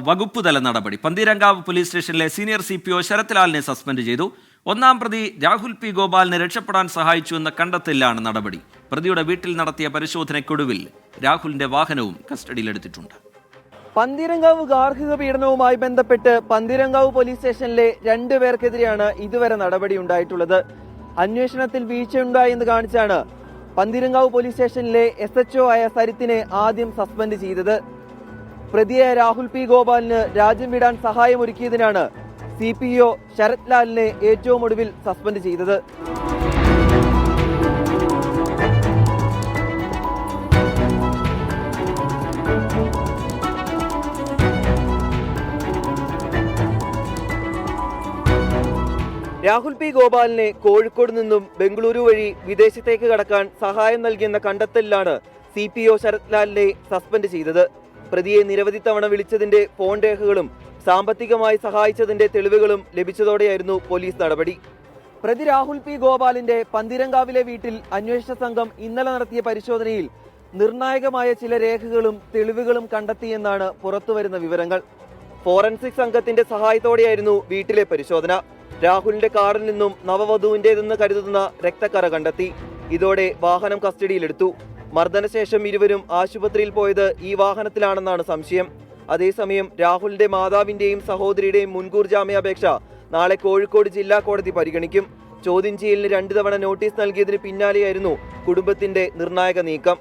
വകുപ്പ് തല നടപടി. പന്തീരങ്കാവ് പോലീസ് സ്റ്റേഷനിലെ സീനിയർ CPO ശരത് ലാലിനെ സസ്പെൻഡ് ചെയ്തു. ഒന്നാം പ്രതി രാഹുൽ P. ഗോപാലിനെ രക്ഷപ്പെടാൻ സഹായിച്ചു എന്ന കണ്ടെത്തലിലാണ് നടപടി. പ്രതിയുടെ വീട്ടിൽ നടത്തിയ പരിശോധനയ്ക്കൊടുവിൽ രാഹുലിന്റെ വാഹനവും കസ്റ്റഡിയിലെടുത്തിട്ടുണ്ട്. പന്തീരങ്കാവ് ഗാർഹിക പീഡനവുമായി ബന്ധപ്പെട്ട് പന്തീരങ്കാവ് പോലീസ് സ്റ്റേഷനിലെ 2 പേർക്കെതിരെയാണ് ഇതുവരെ നടപടി ഉണ്ടായിട്ടുള്ളത്. അന്വേഷണത്തിൽ വീഴ്ചയുണ്ടായി എന്ന് കാണിച്ചാണ് പന്തീരങ്കാവ് പോലീസ് സ്റ്റേഷനിലെ SHO ആയ സരിത്തിനെ ആദ്യം സസ്പെൻഡ് ചെയ്തത്. പ്രതിയായ രാഹുൽ P. ഗോപാലിന് രാജ്യം വിടാൻ സഹായമൊരുക്കിയതിനാണ് CPO ശരത് ലാലിനെ ഏറ്റവും ഒടുവിൽ സസ്പെൻഡ് ചെയ്തത്. രാഹുൽ P. ഗോപാലിനെ കോഴിക്കോട് നിന്നും ബംഗളൂരു വഴി വിദേശത്തേക്ക് കടക്കാൻ സഹായം നൽകിയെന്ന കണ്ടെത്തലിലാണ് CPO ശരത് ലാലിനെ സസ്പെൻഡ് ചെയ്തത്. പ്രതിയെ നിരവധി തവണ വിളിച്ചതിന്റെ ഫോൺ രേഖകളും സാമ്പത്തികമായി സഹായിച്ചതിന്റെ തെളിവുകളും ലഭിച്ചതോടെയായിരുന്നു പോലീസ് നടപടി. പ്രതി രാഹുൽ P. ഗോപാലിന്റെ പന്തീരങ്കാവിലെ വീട്ടിൽ അന്വേഷണ സംഘം ഇന്നലെ നടത്തിയ പരിശോധനയിൽ നിർണായകമായ ചില രേഖകളും തെളിവുകളും കണ്ടെത്തിയെന്നാണ് പുറത്തുവരുന്ന വിവരങ്ങൾ. ഫോറൻസിക് സംഘത്തിന്റെ സഹായത്തോടെയായിരുന്നു വീട്ടിലെ പരിശോധന. രാഹുലിന്റെ കാറിൽ നിന്നും നവവധുവിന്റേതെന്ന് കരുതുന്ന രക്തക്കറ കണ്ടെത്തി. ഇതോടെ വാഹനം കസ്റ്റഡിയിലെടുത്തു. മർദ്ദനശേഷം ഇരുവരും ആശുപത്രിയിൽ പോയത് ഈ വാഹനത്തിലാണെന്നാണ് സംശയം. അതേസമയം രാഹുലിന്റെ മാതാവിന്റെയും സഹോദരിയുടെയും മുൻകൂർ ജാമ്യാപേക്ഷ നാളെ കോഴിക്കോട് ജില്ലാ കോടതി പരിഗണിക്കും. ചോദ്യം ചെയ്യലിന് 2 തവണ നോട്ടീസ് നൽകിയതിന് പിന്നാലെയായിരുന്നു കുടുംബത്തിന്റെ നിർണായക നീക്കം.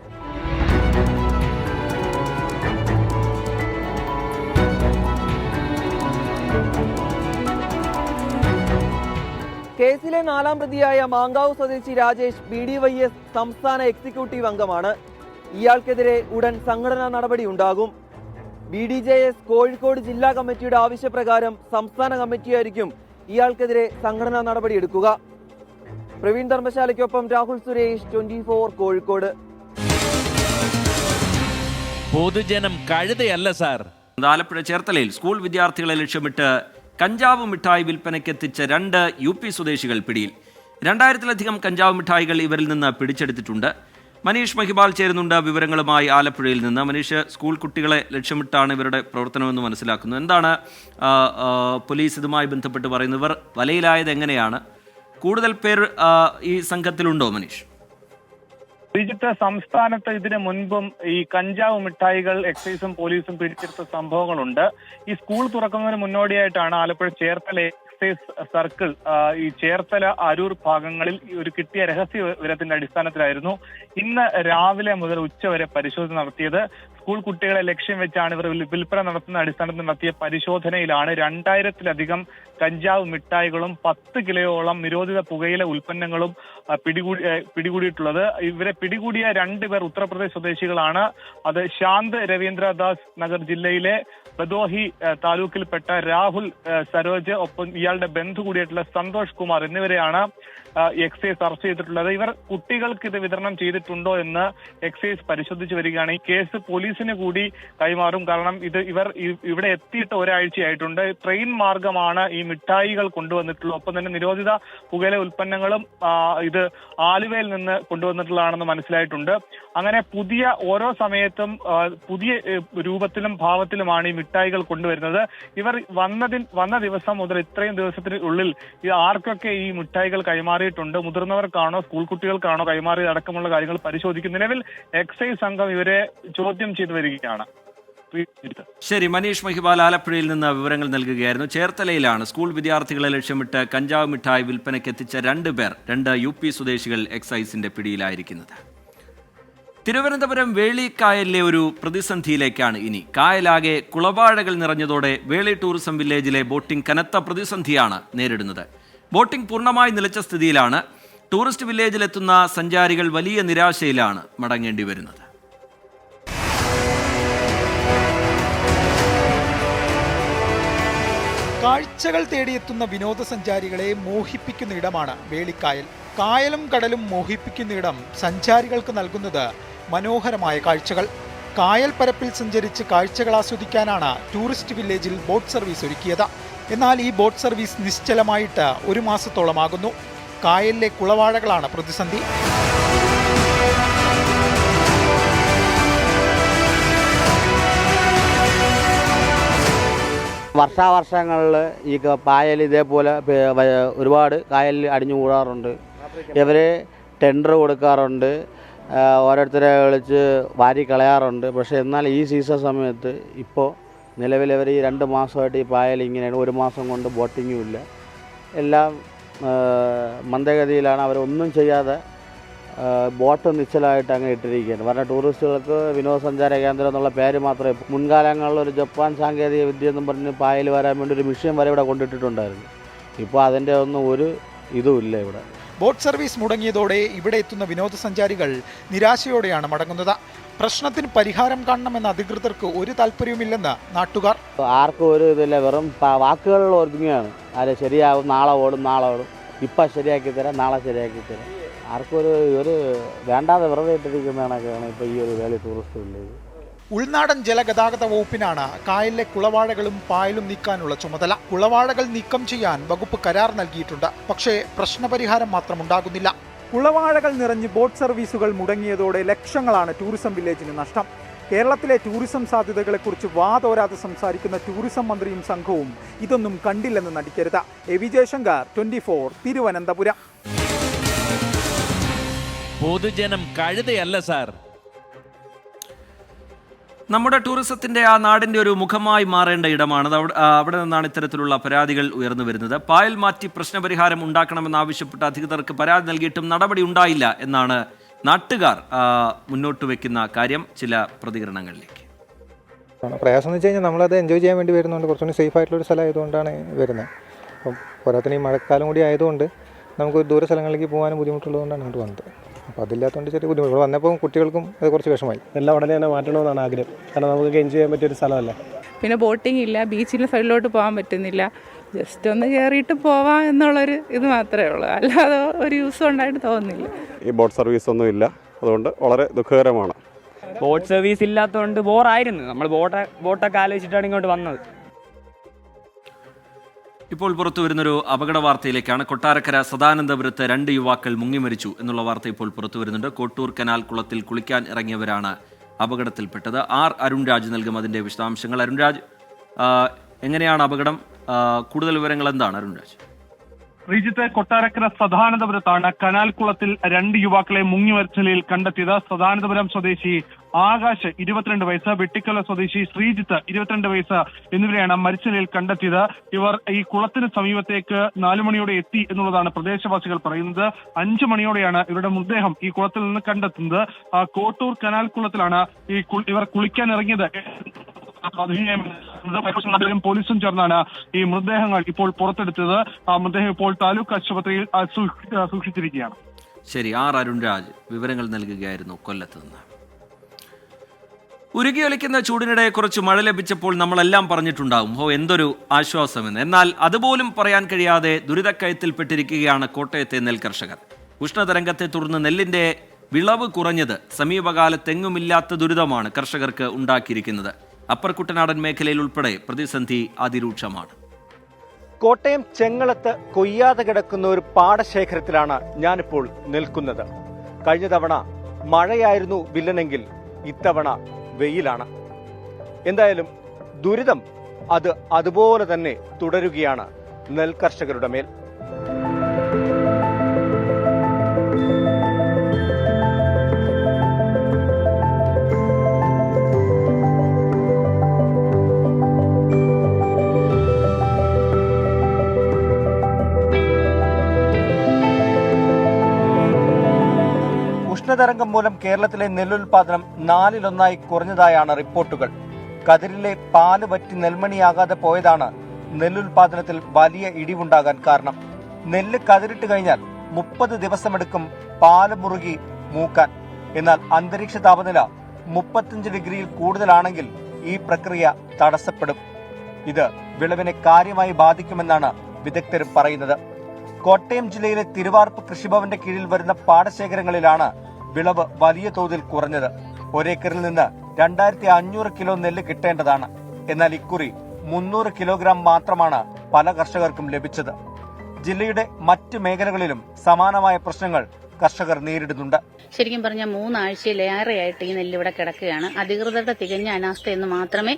കേസിലെ 4ാം പ്രതിയായ മാങ്കാവ് സ്വദേശി രാജേഷ് BDYS സംസ്ഥാന എക്സിക്യൂട്ടീവ് അംഗമാണ്. ഇയാൾക്കെതിരെ ഉടൻ സംഘടനാ നടപടി ഉണ്ടാകും. BDJS കോഴിക്കോട് ജില്ലാ കമ്മിറ്റിയുടെ ആവശ്യപ്രകാരം സംസ്ഥാന കമ്മിറ്റിയായിരിക്കും ഇയാൾക്കെതിരെ സംഘടനാ നടപടിയെടുക്കുക. പ്രവീൺ ധർമ്മശാലയ്ക്കൊപ്പം രാഹുൽ സുരേഷ്, 24 കോഴിക്കോട്. പൊതുജനം കഴുതയല്ല സാർ. ആലപ്പുഴ ചേർത്തലയിൽ സ്കൂൾ വിദ്യാർത്ഥികളെ ലക്ഷ്യമിട്ട് കഞ്ചാവ് മിഠായി വിൽപ്പനയ്ക്കെത്തിച്ച 2 UP സ്വദേശികൾ പിടിയിൽ. 2000-ലധികം കഞ്ചാവ് മിഠായികൾ ഇവരിൽ നിന്ന് പിടിച്ചെടുത്തിട്ടുണ്ട്. മനീഷ് മഹിബാൽ ചേരുന്നുണ്ട് വിവരങ്ങളുമായി ആലപ്പുഴയിൽ നിന്ന്. മനീഷ്, സ്കൂൾ കുട്ടികളെ ലക്ഷ്യമിട്ടാണ് ഇവരുടെ പ്രവർത്തനമെന്ന് മനസ്സിലാക്കുന്നു. എന്താണ് പോലീസ് ഇതുമായി ബന്ധപ്പെട്ട് പറയുന്നത്? ഇവർ വലയിലായത് എങ്ങനെയാണ്? കൂടുതൽ പേർ ഈ സംഘത്തിലുണ്ടോ മനീഷ്? ശ്രീജിത്ത്, സംസ്ഥാനത്ത് ഇതിനു മുൻപും ഈ കഞ്ചാവ് മിഠായികൾ എക്സൈസും പോലീസും പിടിച്ചെടുത്ത സംഭവങ്ങളുണ്ട്. ഈ സ്കൂൾ തുറക്കുന്നതിന് മുന്നോടിയായിട്ടാണ് ആലപ്പുഴ ചേർത്തല എക്സൈസ് സർക്കിൾ ഈ ചേർത്തല അരൂർ ഭാഗങ്ങളിൽ ഒരു കിട്ടിയ രഹസ്യ വിവരത്തിന്റെ അടിസ്ഥാനത്തിലായിരുന്നു ഇന്ന് രാവിലെ മുതൽ ഉച്ചവരെ പരിശോധന നടത്തിയത്. സ്കൂൾ കുട്ടികളെ ലക്ഷ്യം വെച്ചാണ് ഇവർ വിൽപ്പന നടത്തുന്ന അടിസ്ഥാനത്തിൽ നടത്തിയ പരിശോധനയിലാണ് 2000-ലധികം കഞ്ചാവ് മിഠായികളും 10 കിലോയോളം നിരോധിത പുകയില ഉൽപ്പന്നങ്ങളും പിടികൂടിയിട്ടുള്ളത്. ഇവരെ പിടികൂടിയ 2 പേർ ഉത്തർപ്രദേശ് സ്വദേശികളാണ്. അത് ശാന്ത് രവീന്ദ്രദാസ് നഗർ ജില്ലയിലെ ബദോഹി താലൂക്കിൽപ്പെട്ട രാഹുൽ സരോജ്, ഒപ്പം ഇയാളുടെ ബന്ധു കൂടിയായിട്ടുള്ള സന്തോഷ് കുമാർ എന്നിവരെയാണ് എക്സൈസ് അറസ്റ്റ് ചെയ്തിട്ടുള്ളത്. ഇവർ കുട്ടികൾക്ക് ഇത് വിതരണം ചെയ്തിട്ടുണ്ടോ എന്ന് എക്സൈസ് പരിശോധിച്ചു വരികയാണ്. ഈ കേസ് പോലീസിന് കൂടി കൈമാറും. കാരണം ഇവർ ഇവിടെ എത്തിയിട്ട് ഒരാഴ്ചയായിട്ടുണ്ട്. ട്രെയിൻ മാർഗമാണ് ഈ മിഠായികൾ കൊണ്ടുവന്നിട്ടുള്ളത്. ഒപ്പം തന്നെ നിരോധിത പുകയില ഉൽപ്പന്നങ്ങളും ഇത് ആലുവയിൽ നിന്ന് കൊണ്ടുവന്നിട്ടുള്ളതാണെന്ന് മനസ്സിലായിട്ടുണ്ട്. അങ്ങനെ പുതിയ ഓരോ സമയത്തും പുതിയ രൂപത്തിലും ഭാവത്തിലുമാണ് ഈ മിഠായികൾ കൊണ്ടുവരുന്നത്. ഇവർ വന്ന ദിവസം മുതൽ ഇത്രയും ദിവസത്തിനുള്ളിൽ ആർക്കൊക്കെ ഈ മിഠായികൾ കൈമാറിയിട്ടുണ്ട്, മുതിർന്നവർക്കാണോ സ്കൂൾ കുട്ടികൾക്കാണോ കൈമാറിയത് അടക്കമുള്ള കാര്യങ്ങൾ പരിശോധിക്കും. നിലവിൽ എക്സൈസ് സംഘം ഇവരെ ചോദ്യം ചെയ്തു വരികയാണ്. ശരി, മനീഷ് മഹിബാൽ ആലപ്പുഴയിൽ നിന്ന് വിവരങ്ങൾ നൽകുകയായിരുന്നു. ചേർത്തലയിലാണ് സ്കൂൾ വിദ്യാർത്ഥികളെ ലക്ഷ്യമിട്ട് കഞ്ചാവ് മിഠായി വിൽപ്പനയ്ക്കെത്തിച്ച 2 പേർ, 2 UP സ്വദേശികൾ എക്സൈസിന്റെ പിടിയിലായിരിക്കുന്നത്. തിരുവനന്തപുരം വേളിക്കായലിലെ ഒരു പ്രതിസന്ധിയിലേക്കാണ് ഇനി. കായലാകെ കുളവാഴകൾ നിറഞ്ഞതോടെ വേളി ടൂറിസം വില്ലേജിലെ ബോട്ടിംഗ് കനത്ത പ്രതിസന്ധിയാണ് നേരിടുന്നത്. ബോട്ടിംഗ് പൂർണ്ണമായി നിലച്ച സ്ഥിതിയിലാണ്. ടൂറിസ്റ്റ് വില്ലേജിലെത്തുന്ന സഞ്ചാരികൾ വലിയ നിരാശയിലാണ് മടങ്ങേണ്ടി വരുന്നത്. കാഴ്ചകൾ തേടിയെത്തുന്ന വിനോദസഞ്ചാരികളെ മോഹിപ്പിക്കുന്ന ഇടമാണ് വേളിക്കായൽ. കായലും കടലും മോഹിപ്പിക്കുന്ന ഇടം സഞ്ചാരികൾക്ക് നൽകുന്നത് മനോഹരമായ കാഴ്ചകൾ. കായൽ പരപ്പിൽ സഞ്ചരിച്ച് കാഴ്ചകൾ ആസ്വദിക്കാനാണ് ടൂറിസ്റ്റ് വില്ലേജിൽ ബോട്ട് സർവീസ് ഒരുക്കിയത്. എന്നാൽ ഈ ബോട്ട് സർവീസ് നിശ്ചലമായിട്ട് 1 മാസത്തോളമാകുന്നു. കായലിലെ കുളവാഴകളാണ് പ്രതിസന്ധി. വർഷാവർഷങ്ങളിൽ ഈ പായൽ ഇതേപോലെ ഒരുപാട് കായലിൽ അടിഞ്ഞു കൂടാറുണ്ട്. ഇവർ ടെൻഡർ കൊടുക്കാറുണ്ട്, ഓരോരുത്തരെ വിളിച്ച് വാരി കളയാറുണ്ട്. പക്ഷേ എന്നാൽ ഈ സീസൺ സമയത്ത് ഇപ്പോൾ നിലവിലവർ ഈ 2 മാസമായിട്ട് ഈ പായൽ ഇങ്ങനെയാണ്. 1 മാസം കൊണ്ട് ബോട്ടിങ്ങും ഇല്ല, എല്ലാം മന്ദഗതിയിലാണ്. അവരൊന്നും ചെയ്യാതെ ബോട്ട് നിശ്ചലമായിട്ട് അങ്ങ് ഇട്ടിരിക്കുകയാണ്. പറഞ്ഞ ടൂറിസ്റ്റുകൾക്ക് വിനോദസഞ്ചാര കേന്ദ്രം എന്നുള്ള പേര് മാത്രമേ. മുൻകാലങ്ങളിൽ ഒരു ജപ്പാൻ സാങ്കേതിക വിദ്യ എന്നും പറഞ്ഞ് പായൽ വരാൻ വേണ്ടി ഒരു മിഷ്യൻ വരെ ഇവിടെ കൊണ്ടിട്ടിട്ടുണ്ടായിരുന്നു. ഇപ്പോൾ അതിൻ്റെ ഒന്നും ഒരു ഇതുമില്ല ഇവിടെ. ബോട്ട് സർവീസ് മുടങ്ങിയതോടെ ഇവിടെ എത്തുന്ന വിനോദസഞ്ചാരികൾ നിരാശയോടെയാണ് മടങ്ങുന്നത്. പ്രശ്നത്തിന് പരിഹാരം കാണണമെന്ന അധികൃതർക്ക് ഒരു താല്പര്യവുമില്ലെന്ന് നാട്ടുകാർ. ആർക്കും ഒരു ഇതില്ല, വെറും വാക്കുകളിൽ ഒതുങ്ങുകയാണ്. അതെ ശരിയാവും, നാളെ ഓടും, ഇപ്പം ശരിയാക്കി തരാം, നാളെ ശരിയാക്കി തരാം. ആർക്കും ഒരു വേണ്ടാതെ വെറുതെ ഇട്ടിരിക്കുന്നതാണ് ഇപ്പോൾ ഈ ഒരു വേളി ടൂറിസ്റ്റ് വില്ലേജ്. ഉൾനാടൻ ജലഗതാഗത വകുപ്പിനാണ് കായലിലെ കുളവാഴകളും പായലും നീക്കാനുള്ള ചുമതല. കുളവാഴകൾ നീക്കം ചെയ്യാൻ വകുപ്പ് കരാർ നൽകിയിട്ടുണ്ട്. പക്ഷേ പ്രശ്നപരിഹാരം മാത്രം ഉണ്ടാകുന്നില്ല. കുളവാഴകൾ നിറഞ്ഞ് ബോട്ട് സർവീസുകൾ മുടങ്ങിയതോടെ ലക്ഷങ്ങളാണ് ടൂറിസം വില്ലേജിന് നഷ്ടം. കേരളത്തിലെ ടൂറിസം സാധ്യതകളെക്കുറിച്ച് വാതോരാതെ സംസാരിക്കുന്ന ടൂറിസം മന്ത്രിയും സംഘവും ഇതൊന്നും കണ്ടില്ലെന്ന് നടിക്കരുത്. A V Jayashankar, 24, Thiruvananthapuram. പൊതുജനം കഴുതയല്ല സാർ. നമ്മുടെ ടൂറിസത്തിന്റെ ആ നാടിന്റെ ഒരു മുഖമായി മാറേണ്ട ഇടമാണ്. അവിടെ നിന്നാണ് ഇത്തരത്തിലുള്ള പരാതികൾ ഉയർന്നു വരുന്നത്. പായൽ മാറ്റി പ്രശ്നപരിഹാരം ഉണ്ടാക്കണമെന്നാവശ്യപ്പെട്ട് അധികൃതർക്ക് പരാതി നൽകിയിട്ടും നടപടി ഉണ്ടായില്ല എന്നാണ് നാട്ടുകാർ മുന്നോട്ട് വെക്കുന്ന കാര്യം. ചില പ്രതികരണങ്ങളിലേക്ക്. പ്രയാസം എന്ന് വെച്ച് കഴിഞ്ഞാൽ നമ്മളത് എൻജോയ് ചെയ്യാൻ വേണ്ടി വരുന്നുണ്ട്. കുറച്ചുകൂടി സേഫ് ആയിട്ടുള്ളൊരു സ്ഥലം ആയതുകൊണ്ടാണ് വരുന്നത്. അപ്പം പോരാത്തിന് ഈ മഴക്കാലം കൂടി ആയതുകൊണ്ട് നമുക്ക് ദൂര സ്ഥലങ്ങളിലേക്ക് പോകാനും ബുദ്ധിമുട്ടുള്ളതുകൊണ്ടാണ് ഇങ്ങോട്ട് വന്നത്. അപ്പോൾ അതില്ലാത്തതുകൊണ്ട് ചെറിയ ബുദ്ധിമുട്ട്. ഇവിടെ വന്നപ്പോൾ കുട്ടികൾക്കും അത് കുറച്ച് വിഷമമായി. എല്ലാം ഉടനെ തന്നെ മാറ്റണമെന്നാണ് ആഗ്രഹം. കാരണം നമുക്ക് എൻജോയ് ചെയ്യാൻ പറ്റിയൊരു സ്ഥലമല്ലേ. പിന്നെ ബോട്ടിംഗ് ഇല്ല, ബീച്ചിൻ്റെ സൈഡിലോട്ട് പോകാൻ പറ്റുന്നില്ല. ജസ്റ്റ് ഒന്ന് കയറിയിട്ട് പോവാം എന്നുള്ളൊരു ഇത് മാത്രമേ ഉള്ളൂ, അല്ലാതെ ഒരു യൂസും ഉണ്ടായിട്ട് തോന്നുന്നില്ല. ഈ ബോട്ട് സർവീസ് ഒന്നും ഇല്ല, അതുകൊണ്ട് വളരെ ദുഃഖകരമാണ്. ബോട്ട് സർവീസ് ഇല്ലാത്തതുകൊണ്ട് ബോറായിരുന്നു. നമ്മൾ ബോട്ടൊക്കെ ആലോചിച്ചിട്ടാണ് ഇങ്ങോട്ട് വന്നത്. ഇപ്പോൾ പുറത്തു വരുന്നൊരു അപകട വാർത്തയിലേക്കാണ്. കൊട്ടാരക്കര സദാനന്ദപുരത്ത് 2 യുവാക്കൾ മുങ്ങിമരിച്ചു എന്നുള്ള വാർത്ത ഇപ്പോൾ പുറത്തു വരുന്നുണ്ട്. കോട്ടൂർ കനാൽ കുളത്തിൽ കുളിക്കാൻ ഇറങ്ങിയവരാണ് അപകടത്തിൽപ്പെട്ടത്. അരുൺരാജ് നൽകും അതിന്റെ വിശദാംശങ്ങൾ. അരുൺരാജ്, എങ്ങനെയാണ് അപകടം? കൂടുതൽ വിവരങ്ങൾ എന്താണ് അരുൺരാജ്? ശ്രീജിത്ത്, കൊട്ടാരക്കര സദാനന്ദപുരത്താണ് കനാൽ കുളത്തിൽ 2 യുവാക്കളെ മുങ്ങി മരിച്ച നിലയിൽ കണ്ടെത്തിയത്. സദാനന്ദപുരം സ്വദേശി ആകാശ് 22 വയസ്സ്, വെട്ടിക്കല സ്വദേശി ശ്രീജിത്ത് 22 വയസ്സ് എന്നിവരെയാണ് മരിച്ച നിലയിൽ കണ്ടെത്തിയത്. ഇവർ ഈ കുളത്തിന് സമീപത്തേക്ക് 4 മണിയോടെ എത്തി എന്നുള്ളതാണ് പ്രദേശവാസികൾ പറയുന്നത്. 5 മണിയോടെയാണ് ഇവരുടെ മൃതദേഹം ഈ കുളത്തിൽ നിന്ന് കണ്ടെത്തുന്നത്. കോട്ടൂർ കനാൽ കുളത്തിലാണ് ഇവർ കുളിക്കാൻ ഇറങ്ങിയത്. പോലീസും ചേർന്നാണ് ഈ മൃതദേഹങ്ങൾ ഇപ്പോൾ പുറത്തെടുത്തത്. മൃതദേഹം ഇപ്പോൾ താലൂക്ക് ആശുപത്രിയിൽ സൂക്ഷിച്ചിരിക്കുകയാണ്. ശരി, അരുൺരാജ് വിവരങ്ങൾ നൽകുകയായിരുന്നു കൊല്ലത്ത് നിന്ന്. ഉരുകിയൊലിക്കുന്ന ചൂടിനിടെ കുറച്ച് മഴ ലഭിച്ചപ്പോൾ നമ്മളെല്ലാം പറഞ്ഞിട്ടുണ്ടാകും, എന്തൊരു ആശ്വാസമെന്ന്. എന്നാൽ അതുപോലും പറയാൻ കഴിയാതെ ദുരിതക്കയത്തിൽപ്പെട്ടിരിക്കുകയാണ് കോട്ടയത്തെ നെൽകർഷകർ. ഉഷ്ണതരംഗത്തെ തുടർന്ന് നെല്ലിന്റെ വിളവ് കുറഞ്ഞത് സമീപകാലത്തെങ്ങുമില്ലാത്ത ദുരിതമാണ് കർഷകർക്ക് ഉണ്ടാക്കിയിരിക്കുന്നത്. അപ്പർ കുട്ടനാടൻ മേഖലയിൽ ഉൾപ്പെടെ പ്രതിസന്ധി അതിരൂക്ഷമാണ്. കോട്ടയം ചെങ്ങളത്ത് കൊയ്യാതെ കിടക്കുന്ന ഒരു പാടശേഖരത്തിലാണ് ഞാനിപ്പോൾ നിൽക്കുന്നത്. കഴിഞ്ഞ തവണ മഴയായിരുന്നു വില്ലനെങ്കിൽ ഇത്തവണ വെയിലാണ്. എന്തായാലും ദുരിതം അതുപോലെ തന്നെ തുടരുകയാണ് നെൽകർഷകരുടെ മേൽ. ഉഷ്ണതരംഗം മൂലം കേരളത്തിലെ നെല്ലുൽപാദനം 4-1 കുറഞ്ഞതായാണ് റിപ്പോർട്ടുകൾ. കതിരിലെ പാല് വറ്റി നെൽമണിയാകാതെ പോയതാണ് നെല്ലുൽപാദനത്തിൽ വലിയ ഇടിവുണ്ടാകാൻ കാരണം. നെല്ല് കതിരിട്ട് കഴിഞ്ഞാൽ 30 ദിവസമെടുക്കും പാല് മുറുകി മൂക്കാൻ. എന്നാൽ അന്തരീക്ഷ താപനില 35 ഡിഗ്രിയിൽ കൂടുതലാണെങ്കിൽ ഈ പ്രക്രിയ തടസ്സപ്പെടും. ഇത് വിളവിനെ കാര്യമായി ബാധിക്കുമെന്നാണ് വിദഗ്ധർ പറയുന്നത്. കോട്ടയം ജില്ലയിലെ തിരുവാർപ്പ് കൃഷിഭവന്റെ കീഴിൽ വരുന്ന പാടശേഖരങ്ങളിലാണ് വിളവ് വലിയ തോതിൽ കുറഞ്ഞത്. ഒരേക്കറിൽ നിന്ന് 2500 കിലോ നെല്ല് കിട്ടേണ്ടതാണ്. എന്നാൽ ഇക്കുറി 300 കിലോഗ്രാം മാത്രമാണ് പല കർഷകർക്കും ലഭിച്ചത്. ജില്ലയുടെ മറ്റ് മേഖലകളിലും സമാനമായ പ്രശ്നങ്ങൾ കർഷകർ നേരിടുന്നുണ്ട്. ശരിക്കും പറഞ്ഞാൽ 3 ആഴ്ചയിലേറെയായിട്ട് ഈ നെല്ല് ഇവിടെ കിടക്കുകയാണ്. അധികൃതരുടെ തികഞ്ഞ അനാസ്ഥ എന്ന് മാത്രമേ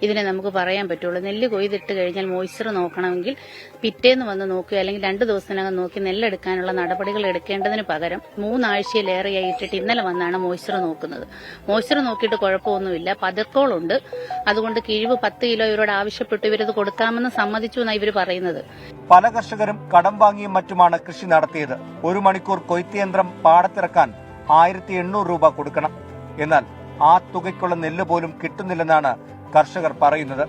ഇതിനെ നമുക്ക് പറയാൻ പറ്റുള്ളൂ. നെല്ല് കൊയ്തിട്ട് കഴിഞ്ഞാൽ മോയ്സ്ചർ നോക്കണമെങ്കിൽ പിറ്റേന്ന് വന്ന് നോക്കുക, അല്ലെങ്കിൽ 2 ദിവസത്തിനകം നോക്കി നെല്ലെടുക്കാനുള്ള നടപടികൾ എടുക്കേണ്ടതിന് പകരം 3 ആഴ്ചയിലേറെയായി ഇട്ടിട്ട് ഇന്നലെ വന്നാണ് മോയ്സ്ചർ നോക്കുന്നത്. മോയ്സ്ചർ നോക്കിയിട്ട് കുഴപ്പമൊന്നുമില്ല, പതക്കോളുണ്ട്. അതുകൊണ്ട് കിഴിവ് 10 കിലോ ഇവരോട് ആവശ്യപ്പെട്ടു, ഇവരത് കൊടുക്കാമെന്ന് സമ്മതിച്ചു എന്നാണ് ഇവർ പറയുന്നത്. പല കർഷകരും കടം വാങ്ങിയും മറ്റുമാണ് കൃഷി നടത്തിയത്. 1 മണിക്കൂർ കൊയ്ത്ത് യന്ത്രം പാടത്തിറക്കാൻ 1800 രൂപ കൊടുക്കണം. എന്നാൽ ആ തുകയ്ക്കുള്ള നെല്ല് പോലും കിട്ടുന്നില്ലെന്നാണ് കർഷകർ പറയുന്നത്.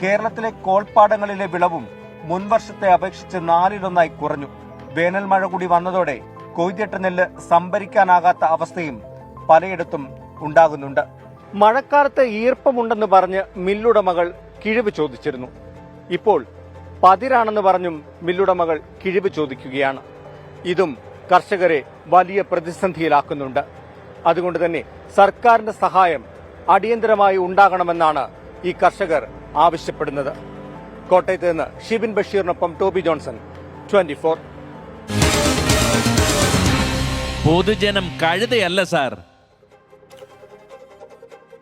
കേരളത്തിലെ കോൾപ്പാടങ്ങളിലെ വിളവും മുൻവർഷത്തെ അപേക്ഷിച്ച് 4-1 കുറഞ്ഞു. വേനൽ മഴ കൂടി വന്നതോടെ കൊയ്തിട്ട നെല്ല് സംഭരിക്കാനാകാത്ത അവസ്ഥയും പലയിടത്തും ഉണ്ടാകുന്നുണ്ട്. മഴക്കാലത്ത് ഈർപ്പമുണ്ടെന്ന് പറഞ്ഞ് മില്ലുടമകൾ കിഴിവ് ചോദിച്ചിരുന്നു. ഇപ്പോൾ പതിരാണെന്ന് പറഞ്ഞും മില്ലുടമകൾ കിഴിവ് ചോദിക്കുകയാണ്. ഇതും കർഷകരെ വലിയ പ്രതിസന്ധിയിലാക്കുന്നുണ്ട്. അതുകൊണ്ട് തന്നെ സർക്കാരിന്റെ സഹായം അടിയന്തരമായി ഉണ്ടാകണമെന്നാണ് ഈ കർഷകർ ആവശ്യപ്പെടുന്നത്. കോട്ടയത്ത് നിന്ന് ഷിബിൻ ബഷീറിനൊപ്പം ടോബി ജോൺസൺ, 24. പൊതുജനം കഴുതയല്ല സാർ.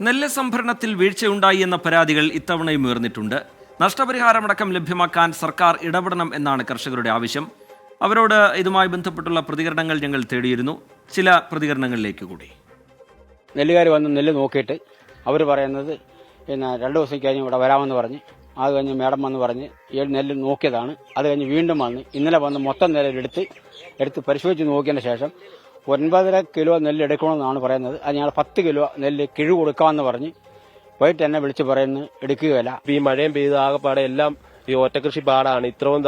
നെല്ല് സംഭരണത്തിൽ വീഴ്ചയുണ്ടായി എന്ന പരാതികൾ ഇത്തവണയും ഉയർന്നിട്ടുണ്ട്. നഷ്ടപരിഹാരമടക്കം ലഭ്യമാക്കാൻ സർക്കാർ ഇടപെടണം എന്നാണ് കർഷകരുടെ ആവശ്യം. അവരോട് ഇതുമായി ബന്ധപ്പെട്ടുള്ള പ്രതികരണങ്ങൾ ഞങ്ങൾ തേടിയിരുന്നു. ചില പ്രതികരണങ്ങളിലേക്ക് കൂടി. നെല്ലുകാർ വന്ന് നെല്ല് നോക്കിയിട്ട് അവർ പറയുന്നത് പിന്നെ 2 ദിവസം കഴിഞ്ഞ് ഇവിടെ വരാമെന്ന് പറഞ്ഞ്, അത് കഴിഞ്ഞ് മേഡം വന്ന് പറഞ്ഞ് നെല്ല് നോക്കിയതാണ്. അത് കഴിഞ്ഞ് വീണ്ടും വന്ന് ഇന്നലെ വന്ന് മൊത്തം നെല്ലെടുത്ത് പരിശോധിച്ച് നോക്കിയതിന് ശേഷം 9.5 കിലോ നെല്ല് എടുക്കണമെന്നാണ് പറയുന്നത്. അത് ഞങ്ങൾ 10 കിലോ നെല്ല് കിഴു കൊടുക്കാമെന്ന് പറഞ്ഞ് വൈകിട്ട് എന്നെ വിളിച്ച് പറയുന്നത് എടുക്കുകയില്ല. ഈ മഴയും പെയ്ത് ആകെപ്പാടെ എല്ലാം ഈ ഒറ്റക്കൃഷി പാടാണ്. ഇത്രയും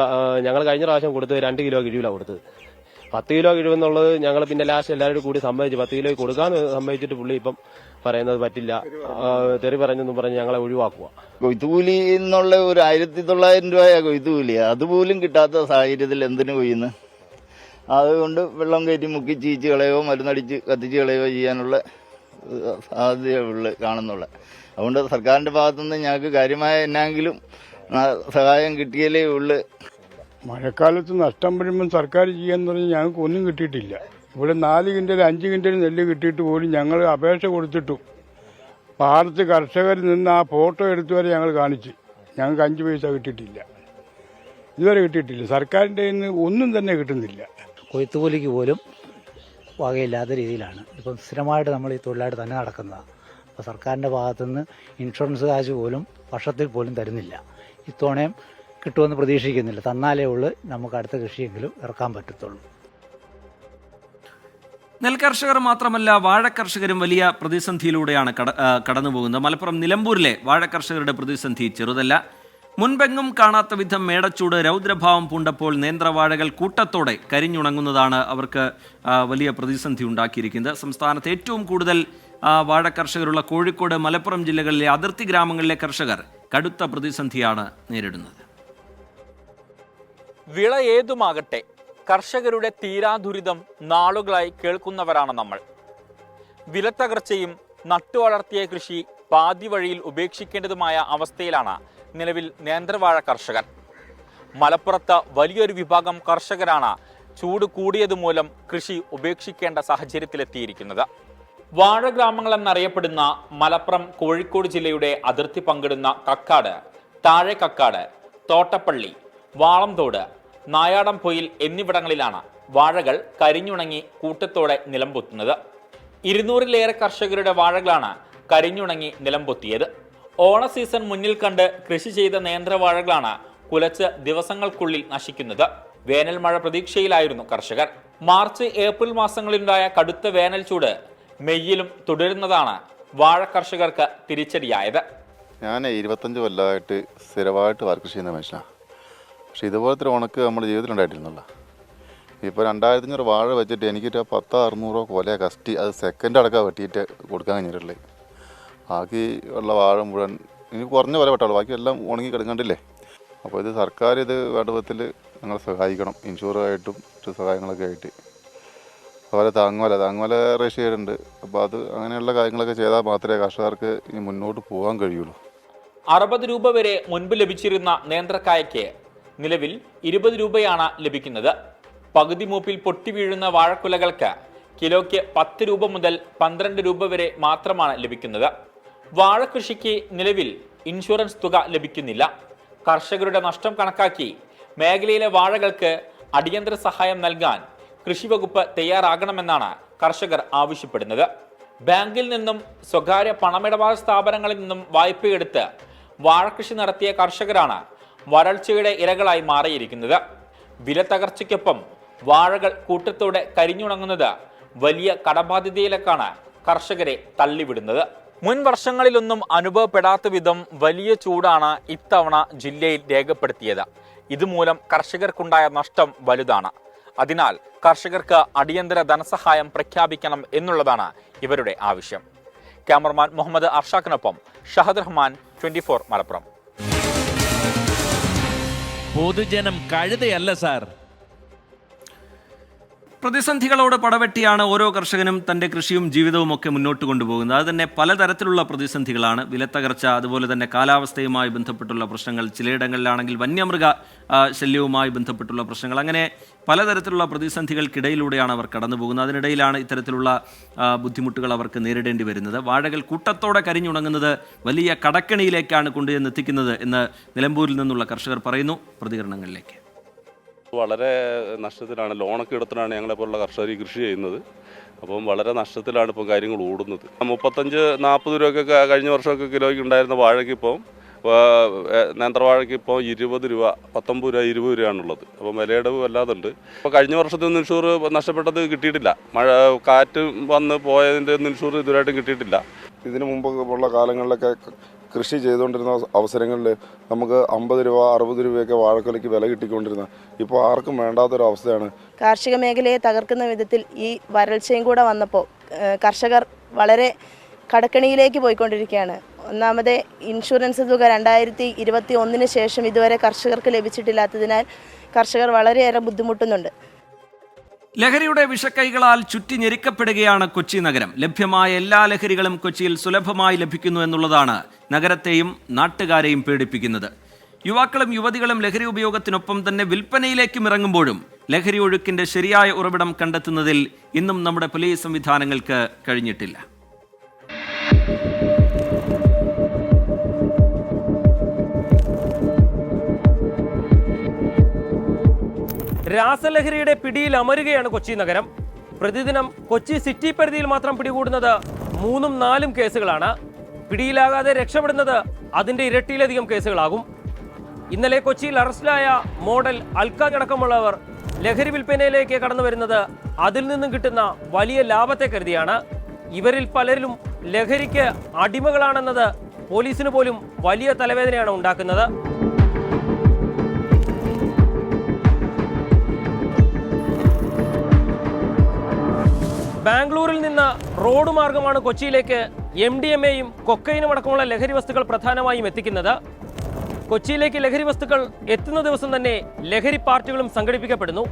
ഞങ്ങൾ കഴിഞ്ഞ പ്രാവശ്യം കൊടുത്തത് 2 കിലോ കിഴിവിലാണ് കൊടുത്തത്. 10 കിലോ കിഴിവെന്നുള്ളത് ഞങ്ങൾ പിന്നെ ലാസ്റ്റ് എല്ലാവരും കൂടി സമ്മതിച്ച് 10 കിലോ കൊടുക്കാന്ന് സമ്മതിച്ചിട്ട് പുള്ളി ഇപ്പം പറയുന്നത് പറ്റില്ല, തെറി പറഞ്ഞെന്നും പറഞ്ഞ് ഞങ്ങളെ ഒഴിവാക്കുക. കൊയ്ത്തുകൂലി എന്നുള്ള ഒരു 1900 രൂപയാ കൊയ്ത്തുകൂലി, അതുപോലും കിട്ടാത്ത സാഹചര്യത്തിൽ എന്തിനു കൊയ്യുന്നു? അതുകൊണ്ട് വെള്ളം കയറ്റി മുക്കി ചീച്ച് കളയോ മരുന്നടിച്ച് കത്തിച്ച് കളയോ ചെയ്യാനുള്ള സാധ്യതയുള്ള കാണുന്നുള്ള. അതുകൊണ്ട് സർക്കാരിന്റെ ഭാഗത്തുനിന്ന് ഞങ്ങൾക്ക് കാര്യമായ എന്നാങ്കിലും സഹായം കിട്ടിയാലേ ഉള്ളു. മഴക്കാലത്ത് നഷ്ടം വരുമ്പം സർക്കാർ ചെയ്യാന്ന് പറഞ്ഞാൽ ഞങ്ങൾക്ക് ഒന്നും കിട്ടിയിട്ടില്ല. ഇവിടെ 4 കിൻഡൽ 5 കിൻഡൽ നെല്ല് കിട്ടിയിട്ട് പോലും ഞങ്ങൾ അപേക്ഷ കൊടുത്തിട്ടു പാടത്ത് കർഷകർ നിന്ന് ആ ഫോട്ടോ എടുത്തു വരെ ഞങ്ങൾ കാണിച്ച് ഞങ്ങൾക്ക് 5 പൈസ കിട്ടിയിട്ടില്ല, ഇതുവരെ കിട്ടിയിട്ടില്ല. സർക്കാരിൻ്റെ ഒന്നും തന്നെ കിട്ടുന്നില്ല. കൊയ്ത്തുകൂലിക്ക് പോലും വകയില്ലാത്ത രീതിയിലാണ് ഇപ്പം സ്ഥിരമായിട്ട് നമ്മൾ ഈ തൊഴിലായിട്ട് തന്നെ നടക്കുന്നതാണ്. അപ്പോൾ സർക്കാരിൻ്റെ ഭാഗത്തുനിന്ന് ഇൻഷുറൻസ് കാശ് പോലും വർഷത്തിൽ പോലും തരുന്നില്ല. ഇത്തവണയും കിട്ടുമെന്ന് പ്രതീക്ഷിക്കുന്നില്ല. തന്നാലേ ഉള്ളൂ നമുക്ക് അടുത്ത കൃഷിയെങ്കിലും ഇറക്കാൻ പറ്റത്തുള്ളൂ. നെൽകർഷകർ മാത്രമല്ല, വാഴക്കർഷകരും വലിയ പ്രതിസന്ധിയിലൂടെയാണ് കടന്നുപോകുന്നത്. മലപ്പുറം നിലമ്പൂരിലെ വാഴക്കർഷകരുടെ പ്രതിസന്ധി ചെറുതല്ല. മുൻപെങ്ങും കാണാത്ത വിധം മേടച്ചൂട് രൗദ്രഭാവം പൂണ്ടപ്പോൾ നേന്ത്രവാഴകൾ കൂട്ടത്തോടെ കരിഞ്ഞുണങ്ങുന്നതാണ് അവർക്ക് വലിയ പ്രതിസന്ധി ഉണ്ടാക്കിയിരിക്കുന്നത്. സംസ്ഥാനത്ത് ഏറ്റവും കൂടുതൽ വാഴക്കർഷകരുള്ള കോഴിക്കോട്, മലപ്പുറം ജില്ലകളിലെ അതിർത്തി ഗ്രാമങ്ങളിലെ കർഷകർ കടുത്ത പ്രതിസന്ധിയാണ് നേരിടുന്നത്. വിള ഏതുമാകട്ടെ, കർഷകരുടെ തീരാദുരിതം നാളുകളായി കേൾക്കുന്നവരാണ് നമ്മൾ. വിലത്തകർച്ചയും നട്ടുവളർത്തിയ കൃഷി പാതി വഴിയിൽ ഉപേക്ഷിക്കേണ്ടതുമായ അവസ്ഥയിലാണ് നിലവിൽ നേന്ത്രവാഴ കർഷകർ. മലപ്പുറത്ത് വലിയൊരു വിഭാഗം കർഷകരാണ് ചൂട് കൂടിയതുമൂലം കൃഷി ഉപേക്ഷിക്കേണ്ട സാഹചര്യത്തിലെത്തിയിരിക്കുന്നത്. വാഴഗ്രാമങ്ങൾ എന്നറിയപ്പെടുന്ന മലപ്പുറം കോഴിക്കോട് ജില്ലയുടെ അതിർത്തി പങ്കിടുന്ന കക്കാട്, താഴെ കക്കാട്, തോട്ടപ്പള്ളി, വാളംതോട്, നായാടംപൊയിൽ എന്നിവിടങ്ങളിലാണ് വാഴകൾ കരിഞ്ഞുണങ്ങി കൂട്ടത്തോടെ നിലംപൊത്തുന്നത്. 200-ലേറെ കർഷകരുടെ വാഴകളാണ് കരിഞ്ഞുണങ്ങി നിലംപൊത്തിയത്. ഓണ സീസൺ മുന്നിൽ കണ്ട് കൃഷി ചെയ്ത നേന്ത്രവാഴകളാണ് കുലച്ച് ദിവസങ്ങൾക്കുള്ളിൽ നശിക്കുന്നത്. വേനൽ മഴ പ്രതീക്ഷയിലായിരുന്നു കർഷകർ. മാർച്ച്, ഏപ്രിൽ മാസങ്ങളിലുണ്ടായ കടുത്ത വേനൽ ചൂട് മെയ്യിലും തുടരുന്നതാണ് വാഴ കർഷകർക്ക് തിരിച്ചടിയായത്. ഞാൻ 25 കൊല്ലമായിട്ട് സ്ഥിരമായിട്ട് വർക്ക് ചെയ്യുന്ന മനുഷ്യനാണ്. പക്ഷെ ഇതുപോലത്തെ ഉണക്ക് നമ്മുടെ ജീവിതത്തിൽ ഉണ്ടായിട്ടിരുന്നില്ല. ഇപ്പോൾ 2500 വാഴ വെച്ചിട്ട് എനിക്കൊരു 1000-600 കൊല കഷ്ടി അത് സെക്കൻഡ് അടക്കം വെട്ടിയിട്ട് കൊടുക്കാൻ കഴിഞ്ഞിട്ടുള്ളത്. ബാക്കി ഉള്ള വാഴ മുഴുവൻ എനിക്ക് കുറഞ്ഞ വില വെട്ടാളൂ, ബാക്കി എല്ലാം ഉണങ്ങി കിടക്കണ്ടില്ലേ. അപ്പോൾ ഇത് സർക്കാർ ഇത് വേണ്ട വിധത്തിൽ ഞങ്ങളെ സഹായിക്കണം, ഇൻഷുറായിട്ടും മറ്റു സഹായങ്ങളൊക്കെ ആയിട്ട്. അതുപോലെ താങ്ങുവല രജിസ്റ്റർ ഉണ്ട്. അപ്പോൾ അത് അങ്ങനെയുള്ള കാര്യങ്ങളൊക്കെ ചെയ്താൽ മാത്രമേ കർഷകർക്ക് ഇനി മുന്നോട്ട് പോകാൻ കഴിയുള്ളൂ. 60 രൂപ വരെ മുൻപ് ലഭിച്ചിരുന്ന നേന്ത്രക്കായയ്ക്ക് നിലവിൽ 20 രൂപയാണ് ലഭിക്കുന്നത്. പകുതി മൂപ്പിൽ പൊട്ടിവീഴുന്ന വാഴക്കുലകൾക്ക് കിലോയ്ക്ക് 10 രൂപ മുതൽ 12 രൂപ വരെ മാത്രമാണ് ലഭിക്കുന്നത്. വാഴകൃഷിക്ക് നിലവിൽ ഇൻഷുറൻസ് തുക ലഭിക്കുന്നില്ല. കർഷകരുടെ നഷ്ടം കണക്കാക്കി മേഖലയിലെ വാഴകൾക്ക് അടിയന്തര സഹായം നൽകാൻ കൃഷിവകുപ്പ് തയ്യാറാകണമെന്നാണ് കർഷകർ ആവശ്യപ്പെടുന്നത്. ബാങ്കിൽ നിന്നും സ്വകാര്യ പണമിടപാട് സ്ഥാപനങ്ങളിൽ നിന്നും വായ്പയെടുത്ത് വാഴകൃഷി നടത്തിയ കർഷകരാണ് വരൾച്ചയുടെ ഇരകളായി മാറിയിരിക്കുന്നത്. വില തകർച്ചയ്ക്കൊപ്പം വാഴകൾ കൂട്ടത്തോടെ കരിഞ്ഞുണങ്ങുന്നത് വലിയ കടബാധ്യതയിലേക്കാണ് കർഷകരെ തള്ളിവിടുന്നത്. മുൻ വർഷങ്ങളിലൊന്നും അനുഭവപ്പെടാത്ത വിധം വലിയ ചൂടാണ് ഇത്തവണ ജില്ലയിൽ രേഖപ്പെടുത്തിയത്. ഇതുമൂലം കർഷകർക്കുണ്ടായ നഷ്ടം വലുതാണ്. അതിനാൽ കർഷകർക്ക് അടിയന്തര ധനസഹായം പ്രഖ്യാപിക്കണം എന്നുള്ളതാണ് ഇവരുടെ ആവശ്യം. ക്യാമറമാൻ മുഹമ്മദ് അർഷാഖിനൊപ്പം ഷഹദ് റഹ്മാൻ, 24 മലപ്പുറം. പൊതുജനം കഴുതയല്ല സാർ. പ്രതിസന്ധികളോട് പടവെട്ടിയാണ് ഓരോ കർഷകനും തൻ്റെ കൃഷിയും ജീവിതവും ഒക്കെ മുന്നോട്ട് കൊണ്ടുപോകുന്നത്. അത് തന്നെ പലതരത്തിലുള്ള പ്രതിസന്ധികളാണ്. വിലത്തകർച്ച, അതുപോലെ തന്നെ കാലാവസ്ഥയുമായി ബന്ധപ്പെട്ടുള്ള പ്രശ്നങ്ങൾ, ചിലയിടങ്ങളിലാണെങ്കിൽ വന്യമൃഗ ശല്യവുമായി ബന്ധപ്പെട്ടുള്ള പ്രശ്നങ്ങൾ, അങ്ങനെ പലതരത്തിലുള്ള പ്രതിസന്ധികൾക്കിടയിലൂടെയാണ് അവർ കടന്നു പോകുന്നത്. അതിനിടയിലാണ് ഇത്തരത്തിലുള്ള ബുദ്ധിമുട്ടുകൾ അവർക്ക് നേരിടേണ്ടി വരുന്നത്. വാഴകൾ കൂട്ടത്തോടെ കരിഞ്ഞുണങ്ങുന്നത് വലിയ കടക്കണിയിലേക്കാണ് കൊണ്ടുചെന്നെത്തിക്കുന്നത് എന്ന് നിലമ്പൂരിൽ നിന്നുള്ള കർഷകർ പറയുന്നു. പ്രതികരണങ്ങളിലേക്ക്. വളരെ നഷ്ടത്തിലാണ്. ലോണൊക്കെ എടുത്തിട്ടാണ് ഞങ്ങളെപ്പോലുള്ള കർഷകർ ഈ കൃഷി ചെയ്യുന്നത്. അപ്പം വളരെ നഷ്ടത്തിലാണ് ഇപ്പോൾ കാര്യങ്ങൾ ഓടുന്നത്. 35-40 രൂപയൊക്കെ കഴിഞ്ഞ വർഷമൊക്കെ കിലോയ്ക്ക് ഉണ്ടായിരുന്ന വാഴയ്ക്ക് ഇപ്പോൾ നേന്ത്രവാഴയ്ക്ക് ഇപ്പോൾ 20 രൂപ, 19 രൂപ, 20 രൂപയാണുള്ളത്. അപ്പം വിലയിടവ് വല്ലാതുണ്ട്. ഇപ്പോൾ കഴിഞ്ഞ വർഷത്തൊന്നും ഇൻഷൂർ നഷ്ടപ്പെട്ടത് കിട്ടിയിട്ടില്ല. മഴ കാറ്റ് വന്ന് പോയതിൻ്റെ ഒന്നും ഇൻഷൂർ ഇതുവരെയായിട്ടും കിട്ടിയിട്ടില്ല. ഇതിനു മുമ്പ് ഉള്ള കാലങ്ങളിലൊക്കെ കൃഷി ചെയ്തുകൊണ്ടിരുന്ന അവസരങ്ങളിൽ നമുക്ക് 50 രൂപ, 60 രൂപയൊക്കെ വാഴക്കൊലയ്ക്ക് വില കിട്ടിക്കൊണ്ടിരുന്നത് ഇപ്പോൾ ആർക്കും വേണ്ടാത്തൊരവസ്ഥയാണ്. കാർഷിക മേഖലയെ തകർക്കുന്ന വിധത്തിൽ ഈ വരൾച്ചയും കൂടെ വന്നപ്പോൾ കർഷകർ വളരെ കടക്കണിയിലേക്ക് പോയിക്കൊണ്ടിരിക്കുകയാണ്. ഒന്നാമത് ഇൻഷുറൻസ് തുക 2021 ശേഷം ഇതുവരെ കർഷകർക്ക് ലഭിച്ചിട്ടില്ലാത്തതിനാൽ കർഷകർ വളരെയേറെ ബുദ്ധിമുട്ടുന്നുണ്ട്. ലഹരിയുടെ വിഷക്കൈകളാൽ ചുറ്റി ഞെരുക്കപ്പെടുകയാണ് കൊച്ചി നഗരം. ലഭ്യമായ എല്ലാ ലഹരികളും കൊച്ചിയിൽ സുലഭമായി ലഭിക്കുന്നു എന്നുള്ളതാണ് നഗരത്തെയും നാട്ടുകാരെയും പേടിപ്പിക്കുന്നത്. യുവാക്കളും യുവതികളും ലഹരി ഉപയോഗത്തിനൊപ്പം തന്നെ വിൽപ്പനയിലേക്കും ഇറങ്ങുമ്പോഴും ലഹരി ഒഴുക്കിന്റെ ശരിയായ ഉറവിടം കണ്ടെത്തുന്നതിൽ ഇന്നും നമ്മുടെ പോലീസ് സംവിധാനങ്ങൾക്ക് കഴിഞ്ഞിട്ടില്ല. രാസലഹരിയുടെ പിടിയിൽ അമരുകയാണ് കൊച്ചി നഗരം. പ്രതിദിനം കൊച്ചി സിറ്റി പരിധിയിൽ മാത്രം പിടികൂടുന്നത് 3-4 കേസുകളാണ്. പിടിയിലാകാതെ രക്ഷപ്പെടുന്നത് അതിന്റെ ഇരട്ടിയിലധികം കേസുകളാകും. ഇന്നലെ കൊച്ചിയിൽ അറസ്റ്റിലായ മോഡൽ അൽക്കാജ് അടക്കമുള്ളവർ ലഹരി വിൽപ്പനയിലേക്ക് കടന്നു വരുന്നത് അതിൽ നിന്നും കിട്ടുന്ന വലിയ ലാഭത്തെ കരുതിയാണ്. ഇവരിൽ പലരും ലഹരിക്ക് അടിമകളാണെന്നത് പോലീസിന് പോലും വലിയ തലവേദനയാണ് ഉണ്ടാക്കുന്നത്. ബാംഗ്ലൂരിൽ നിന്ന് റോഡ് മാർഗമാണ് കൊച്ചിയിലേക്ക് MDMA-യും കൊക്കൈനും അടക്കമുള്ള ലഹരി വസ്തുക്കൾ പ്രധാനമായും എത്തിക്കുന്നത്. കൊച്ചിയിലേക്ക് ലഹരി വസ്തുക്കൾ എത്തുന്ന ദിവസം തന്നെ ലഹരി പാർട്ടികളും സംഘടിപ്പിക്കപ്പെടുന്നു.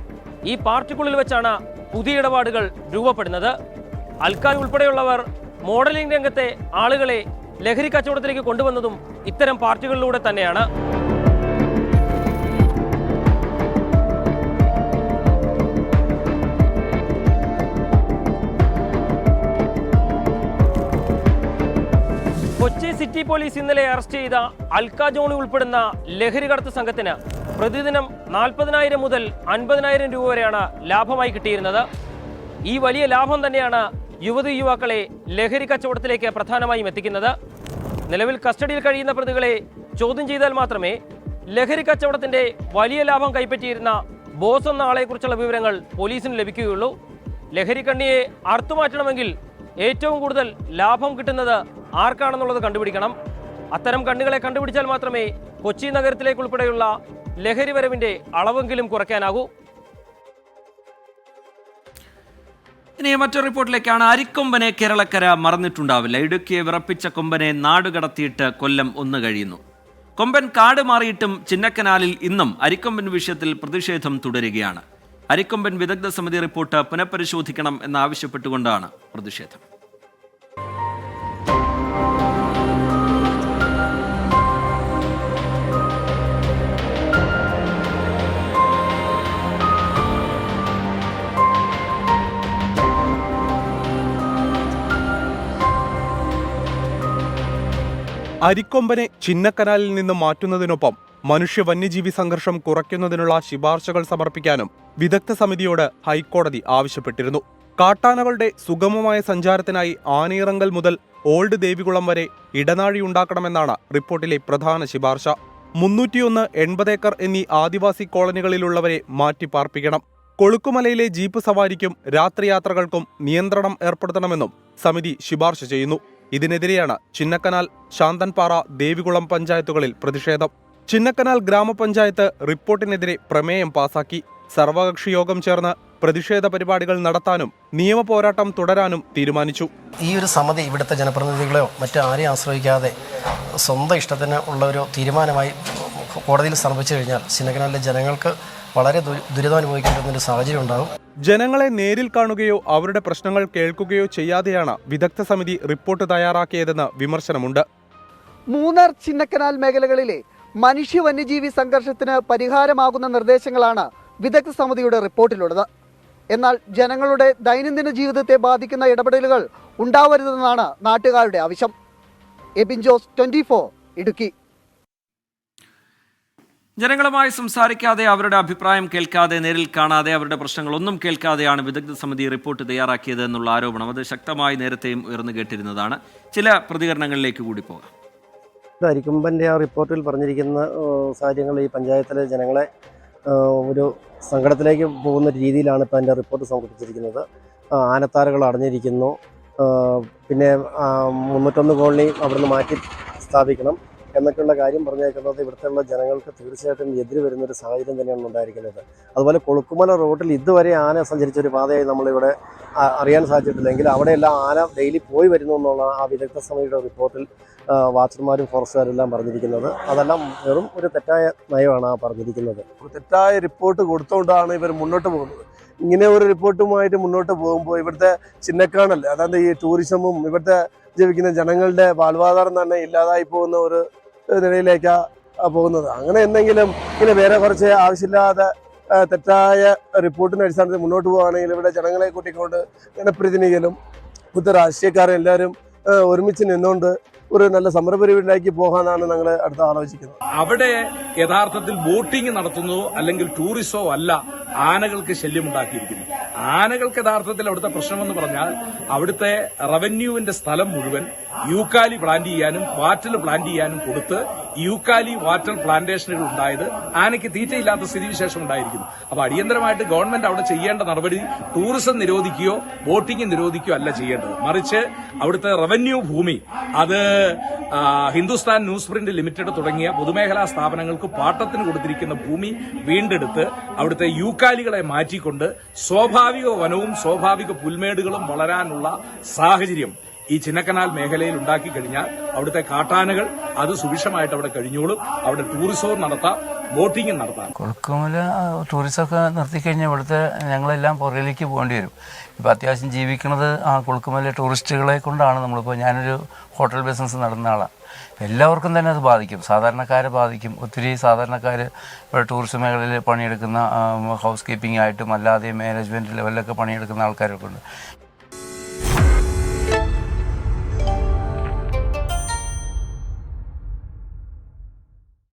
ഈ പാർട്ടിക്കുള്ളിൽ വെച്ചാണ് പുതിയ ഇടപാടുകൾ രൂപപ്പെടുന്നത്. അൽക്കാജ് ഉൾപ്പെടെയുള്ളവർ മോഡലിംഗ് രംഗത്തെ ആളുകളെ ലഹരി കച്ചവടത്തിലേക്ക് കൊണ്ടുവന്നതും ഇത്തരം പാർട്ടികളിലൂടെ തന്നെയാണ്. കൊച്ചി സിറ്റി പോലീസ് ഇന്നലെ അറസ്റ്റ് ചെയ്ത അൽക്കാജോണി ഉൾപ്പെടുന്ന ലഹരി കടത്ത് സംഘത്തിന് പ്രതിദിനം 40,000 മുതൽ 50,000 രൂപ വരെയാണ് ലാഭമായി കിട്ടിയിരുന്നത്. ഈ വലിയ ലാഭം തന്നെയാണ് യുവതി യുവാക്കളെ ലഹരി കച്ചവടത്തിലേക്ക് പ്രധാനമായും എത്തിക്കുന്നത്. നിലവിൽ കസ്റ്റഡിയിൽ കഴിയുന്ന പ്രതികളെ ചോദ്യം ചെയ്താൽ മാത്രമേ ലഹരി കച്ചവടത്തിന്റെ വലിയ ലാഭം കൈപ്പറ്റിയിരുന്ന ബോസ് എന്ന ആളെക്കുറിച്ചുള്ള വിവരങ്ങൾ പോലീസിന് ലഭിക്കുകയുള്ളൂ. ലഹരി കണ്ണിയെ അറുത്തുമാറ്റണമെങ്കിൽ ഏറ്റവും കൂടുതൽ ലാഭം കിട്ടുന്നത് ആർക്കാണെന്നുള്ളത് കണ്ടുപിടിക്കണം. അത്തരം കണ്ണുകളെ കണ്ടുപിടിച്ചാൽ മാത്രമേ കൊച്ചി നഗരത്തിലേക്ക് ഉൾപ്പെടെയുള്ള ലഹരി വരവിന്റെ അളവെങ്കിലും കുറയ്ക്കാനാകൂ. ഇനി മറ്റൊരു റിപ്പോർട്ടിലേക്കാണ്. അരിക്കൊമ്പനെ കേരളക്കര മറന്നിട്ടുണ്ടാവില്ല. ഇടുക്കിയെ വിറപ്പിച്ച കൊമ്പനെ നാടുകടത്തിയിട്ട് കൊല്ലം 1 കഴിയുന്നു. കൊമ്പൻ കാട് മാറിയിട്ടും ചിന്നക്കനാലിൽ ഇന്നും അരിക്കൊമ്പൻ വിഷയത്തിൽ പ്രതിഷേധം തുടരുകയാണ്. അരിക്കൊമ്പൻ വിദഗ്ധ സമിതി റിപ്പോർട്ട് പുനഃപരിശോധിക്കണം എന്നാവശ്യപ്പെട്ടുകൊണ്ടാണ് പ്രതിഷേധം. അരിക്കൊമ്പനെ ചിന്നക്കനാലിൽ നിന്ന് മാറ്റുന്നതിനൊപ്പം മനുഷ്യ വന്യജീവി സംഘർഷം കുറയ്ക്കുന്നതിനുള്ള ശുപാർശകൾ സമർപ്പിക്കാനും വിദഗ്ധ സമിതിയോട് ഹൈക്കോടതി ആവശ്യപ്പെട്ടിരുന്നു. കാട്ടാനകളുടെ സുഗമമായ സഞ്ചാരത്തിനായി ആനയിറങ്കൽ മുതൽ ഓൾഡ് ദേവികുളം വരെ ഇടനാഴിയുണ്ടാക്കണമെന്നാണ് റിപ്പോർട്ടിലെ പ്രധാന ശുപാർശ. 380 ഏക്കർ എന്നീ ആദിവാസി കോളനികളിലുള്ളവരെ മാറ്റിപ്പാർപ്പിക്കണം. കൊളുക്കുമലയിലെ ജീപ്പ് സവാരിക്കും രാത്രിയാത്രകൾക്കും നിയന്ത്രണം ഏർപ്പെടുത്തണമെന്നും സമിതി ശുപാർശ ചെയ്യുന്നു. ഇതിനെതിരെയാണ് ചിന്നക്കനാൽ, ശാന്തൻപാറ, ദേവികുളം പഞ്ചായത്തുകളിൽ പ്രതിഷേധം. ചിന്നക്കനാൽ ഗ്രാമപഞ്ചായത്ത് റിപ്പോർട്ടിനെതിരെ പ്രമേയം പാസാക്കി. സർവകക്ഷി യോഗം ചേർന്ന് പ്രതിഷേധ പരിപാടികൾ നടത്താനും നിയമപോരാട്ടം തുടരാനും തീരുമാനിച്ചു. ഈ ഒരു സമിതി ഇവിടുത്തെ ജനപ്രതിനിധികളെയോ മറ്റു ആരെയും ആശ്രയിക്കാതെ സ്വന്തം ഇഷ്ടത്തിന് ഉള്ള ഒരു തീരുമാനമായി കോടതിയിൽ സമർപ്പിച്ചു കഴിഞ്ഞാൽ ചിന്നക്കനാലിലെ ജനങ്ങൾക്ക് വളരെ ദുരിതം അനുഭവിക്കേണ്ടുന്ന ഒരു സാഹചര്യം ഉണ്ടാകും. ജനങ്ങളെ നേരിൽ കാണുകയോ അവരുടെ പ്രശ്നങ്ങൾ കേൾക്കുകയോ ചെയ്യാതെയാണ് വിദഗ്ധ സമിതി റിപ്പോർട്ട് തയ്യാറാക്കിയതെന്ന് വിമർശനമുണ്ട്. മൂന്നാർ ചിന്നക്കനാൽ മേഖലകളിലെ മനുഷ്യ വന്യജീവി സംഘർഷത്തിന് പരിഹാരമാകുന്ന നിർദ്ദേശങ്ങളാണ് വിദഗ്ധ സമിതിയുടെ റിപ്പോർട്ടിലുള്ളത്. എന്നാൽ ജനങ്ങളുടെ ദൈനംദിന ജീവിതത്തെ ബാധിക്കുന്ന ഇടപെടലുകൾ ഉണ്ടാവരുതെന്നാണ് നാട്ടുകാരുടെ ആവശ്യം. എബിൻ ജോസ്, 24, ഇടുക്കി. ജനങ്ങളുമായി സംസാരിക്കാതെ, അവരുടെ അഭിപ്രായം കേൾക്കാതെ, നേരിൽ കാണാതെ, അവരുടെ പ്രശ്നങ്ങളൊന്നും കേൾക്കാതെയാണ് വിദഗ്ധ സമിതി റിപ്പോർട്ട് തയ്യാറാക്കിയത് എന്നുള്ള ആരോപണം അത് ശക്തമായി നേരത്തെയും ഉയർന്നു കേട്ടിരുന്നതാണ്. ചില പ്രതികരണങ്ങളിലേക്ക് കൂടി പോകാം. അരിക്കൊമ്പൻ്റെ ആ റിപ്പോർട്ടിൽ പറഞ്ഞിരിക്കുന്ന കാര്യങ്ങൾ ഈ പഞ്ചായത്തിലെ ജനങ്ങളെ ഒരു സങ്കടത്തിലേക്ക് പോകുന്ന രീതിയിലാണ് ഇപ്പോൾ അതിൻ്റെ റിപ്പോർട്ട് സമർപ്പിച്ചിരിക്കുന്നത്. ആനത്താരകൾ അടഞ്ഞിരിക്കുന്നു, പിന്നെ 301 കോളനി അവിടുന്ന് മാറ്റി സ്ഥാപിക്കണം എന്നൊക്കെയുള്ള കാര്യം പറഞ്ഞേക്കുന്നത് ഇവിടുത്തെയുള്ള ജനങ്ങൾക്ക് തീർച്ചയായിട്ടും എതിര് വരുന്നൊരു സാഹചര്യം തന്നെയാണ് ഉണ്ടായിരിക്കുന്നത്. അതുപോലെ കൊളുക്കുമല റോഡിൽ ഇതുവരെ ആന സഞ്ചരിച്ചൊരു പാതയായി നമ്മളിവിടെ അറിയാൻ സാധിച്ചിട്ടില്ലെങ്കിൽ അവിടെയെല്ലാം ആന ഡെയിലി പോയി വരുന്നു എന്നുള്ള ആ വിദഗ്ധ സമിതിയുടെ റിപ്പോർട്ടിൽ വാച്ചർമാരും ഫോറസ്റ്റുകാരും എല്ലാം പറഞ്ഞിരിക്കുന്നത്. അതെല്ലാം വെറും ഒരു തെറ്റായ നയമാണ് ആ പറഞ്ഞിരിക്കുന്നത്. തെറ്റായ റിപ്പോർട്ട് കൊടുത്തുകൊണ്ടാണ് ഇവർ മുന്നോട്ട് പോകുന്നത്. ഇങ്ങനെ ഒരു റിപ്പോർട്ടുമായിട്ട് മുന്നോട്ട് പോകുമ്പോൾ ഇവിടുത്തെ ചിന്നക്കനാൽ, അതായത് ഈ ടൂറിസമും ഇവിടുത്തെ ജീവിക്കുന്ന ജനങ്ങളുടെ വാൽവാധാരം തന്നെ ഇല്ലാതായി പോകുന്ന ഒരു നിലയിലേക്കാണ് പോകുന്നത്. അങ്ങനെ എന്തെങ്കിലും ഇങ്ങനെ വേറെ കുറച്ച് ആവശ്യമില്ലാതെ തെറ്റായ റിപ്പോർട്ടിൻ്റെ അടിസ്ഥാനത്തിൽ മുന്നോട്ട് പോകുകയാണെങ്കിൽ ഇവിടെ ജനങ്ങളെ കൂട്ടിക്കൊണ്ട് ജനപ്രതിനിധികളും ഇവിടുത്തെ രാഷ്ട്രീയക്കാരും എല്ലാവരും ഒരുമിച്ച് നിന്നുകൊണ്ട് ഒരു നല്ല സമരപരിപാടിയിലേക്ക് പോകാനാണ് ഞങ്ങൾ അടുത്ത ആലോചിക്കുന്നത്. അവിടെ യഥാർത്ഥത്തിൽ ബോട്ടിംഗ് നടത്തുന്നതോ അല്ലെങ്കിൽ ടൂറിസമോ അല്ല ആനകൾക്ക് ശല്യമുണ്ടാക്കിയിരിക്കുന്നത്. ആനകൾക്ക് യഥാർത്ഥത്തിൽ അവിടുത്തെ പ്രശ്നമെന്ന് പറഞ്ഞാൽ അവിടുത്തെ റവന്യൂവിന്റെ സ്ഥലം മുഴുവൻ യൂക്കാലി പ്ലാന്റ് ചെയ്യാനും വാറ്റൽ പ്ലാന്റ് ചെയ്യാനും കൊടുത്ത് യൂക്കാലി വാറ്റൽ പ്ലാന്റേഷനുകൾ ഉണ്ടായത് ആനയ്ക്ക് തീറ്റയില്ലാത്ത സ്ഥിതിവിശേഷം ഉണ്ടായിരിക്കുന്നു. അപ്പോൾ അടിയന്തരമായിട്ട് ഗവൺമെന്റ് അവിടെ ചെയ്യേണ്ട നടപടി ടൂറിസം നിരോധിക്കുകയോ ബോട്ടിംഗ് നിരോധിക്കുകയോ അല്ല ചെയ്യേണ്ടത്. മറിച്ച് അവിടുത്തെ റവന്യൂ ഭൂമി അത് ഹിന്ദുസ്ഥാൻ ന്യൂസ് പ്രിന്റ് ലിമിറ്റഡ് തുടങ്ങിയ പൊതുമേഖലാ സ്ഥാപനങ്ങൾക്ക് പാട്ടത്തിന് കൊടുത്തിരിക്കുന്ന ഭൂമി വീണ്ടെടുത്ത് അവിടുത്തെ യൂക്കാലികളെ മാറ്റിക്കൊണ്ട് സ്വാഭാവിക വനവും സ്വാഭാവിക പുൽമേടുകളും വളരാനുള്ള സാഹചര്യം ഈ ചിന്നക്കനാൽ മേഖലയിൽ ഉണ്ടാക്കി കഴിഞ്ഞാൽ അവിടുത്തെ കാട്ടാനകൾ അത് സുഭിക്ഷമായിട്ട് അവിടെ കഴിഞ്ഞോളും. അവിടെ ടൂറിസവും നടത്താം, ബോട്ടിങ്ങും നടത്താം. കൊളുക്കുമല ടൂറിസമൊക്കെ നിർത്തിക്കഴിഞ്ഞാൽ ഇവിടുത്തെ ഞങ്ങളെല്ലാം പുറകിലേക്ക് പോകേണ്ടി വരും. ഇപ്പോൾ അത്യാവശ്യം ജീവിക്കുന്നത് ആ കൊളുക്കുമല ടൂറിസ്റ്റുകളെ കൊണ്ടാണ്. നമ്മളിപ്പോൾ ഞാനൊരു ഹോട്ടൽ ബിസിനസ് നടന്ന ആളാണ്. എല്ലാവർക്കും തന്നെ അത് ബാധിക്കും, സാധാരണക്കാരെ ബാധിക്കും. ഒത്തിരി സാധാരണക്കാർ ഇവിടെ ടൂറിസം മേഖലയിൽ പണിയെടുക്കുന്ന ഹൗസ് കീപ്പിംഗ് ആയിട്ടും അല്ലാതെ മാനേജ്മെൻറ്റ് ലെവലിലൊക്കെ പണിയെടുക്കുന്ന ആൾക്കാരൊക്കെ ഉണ്ട്.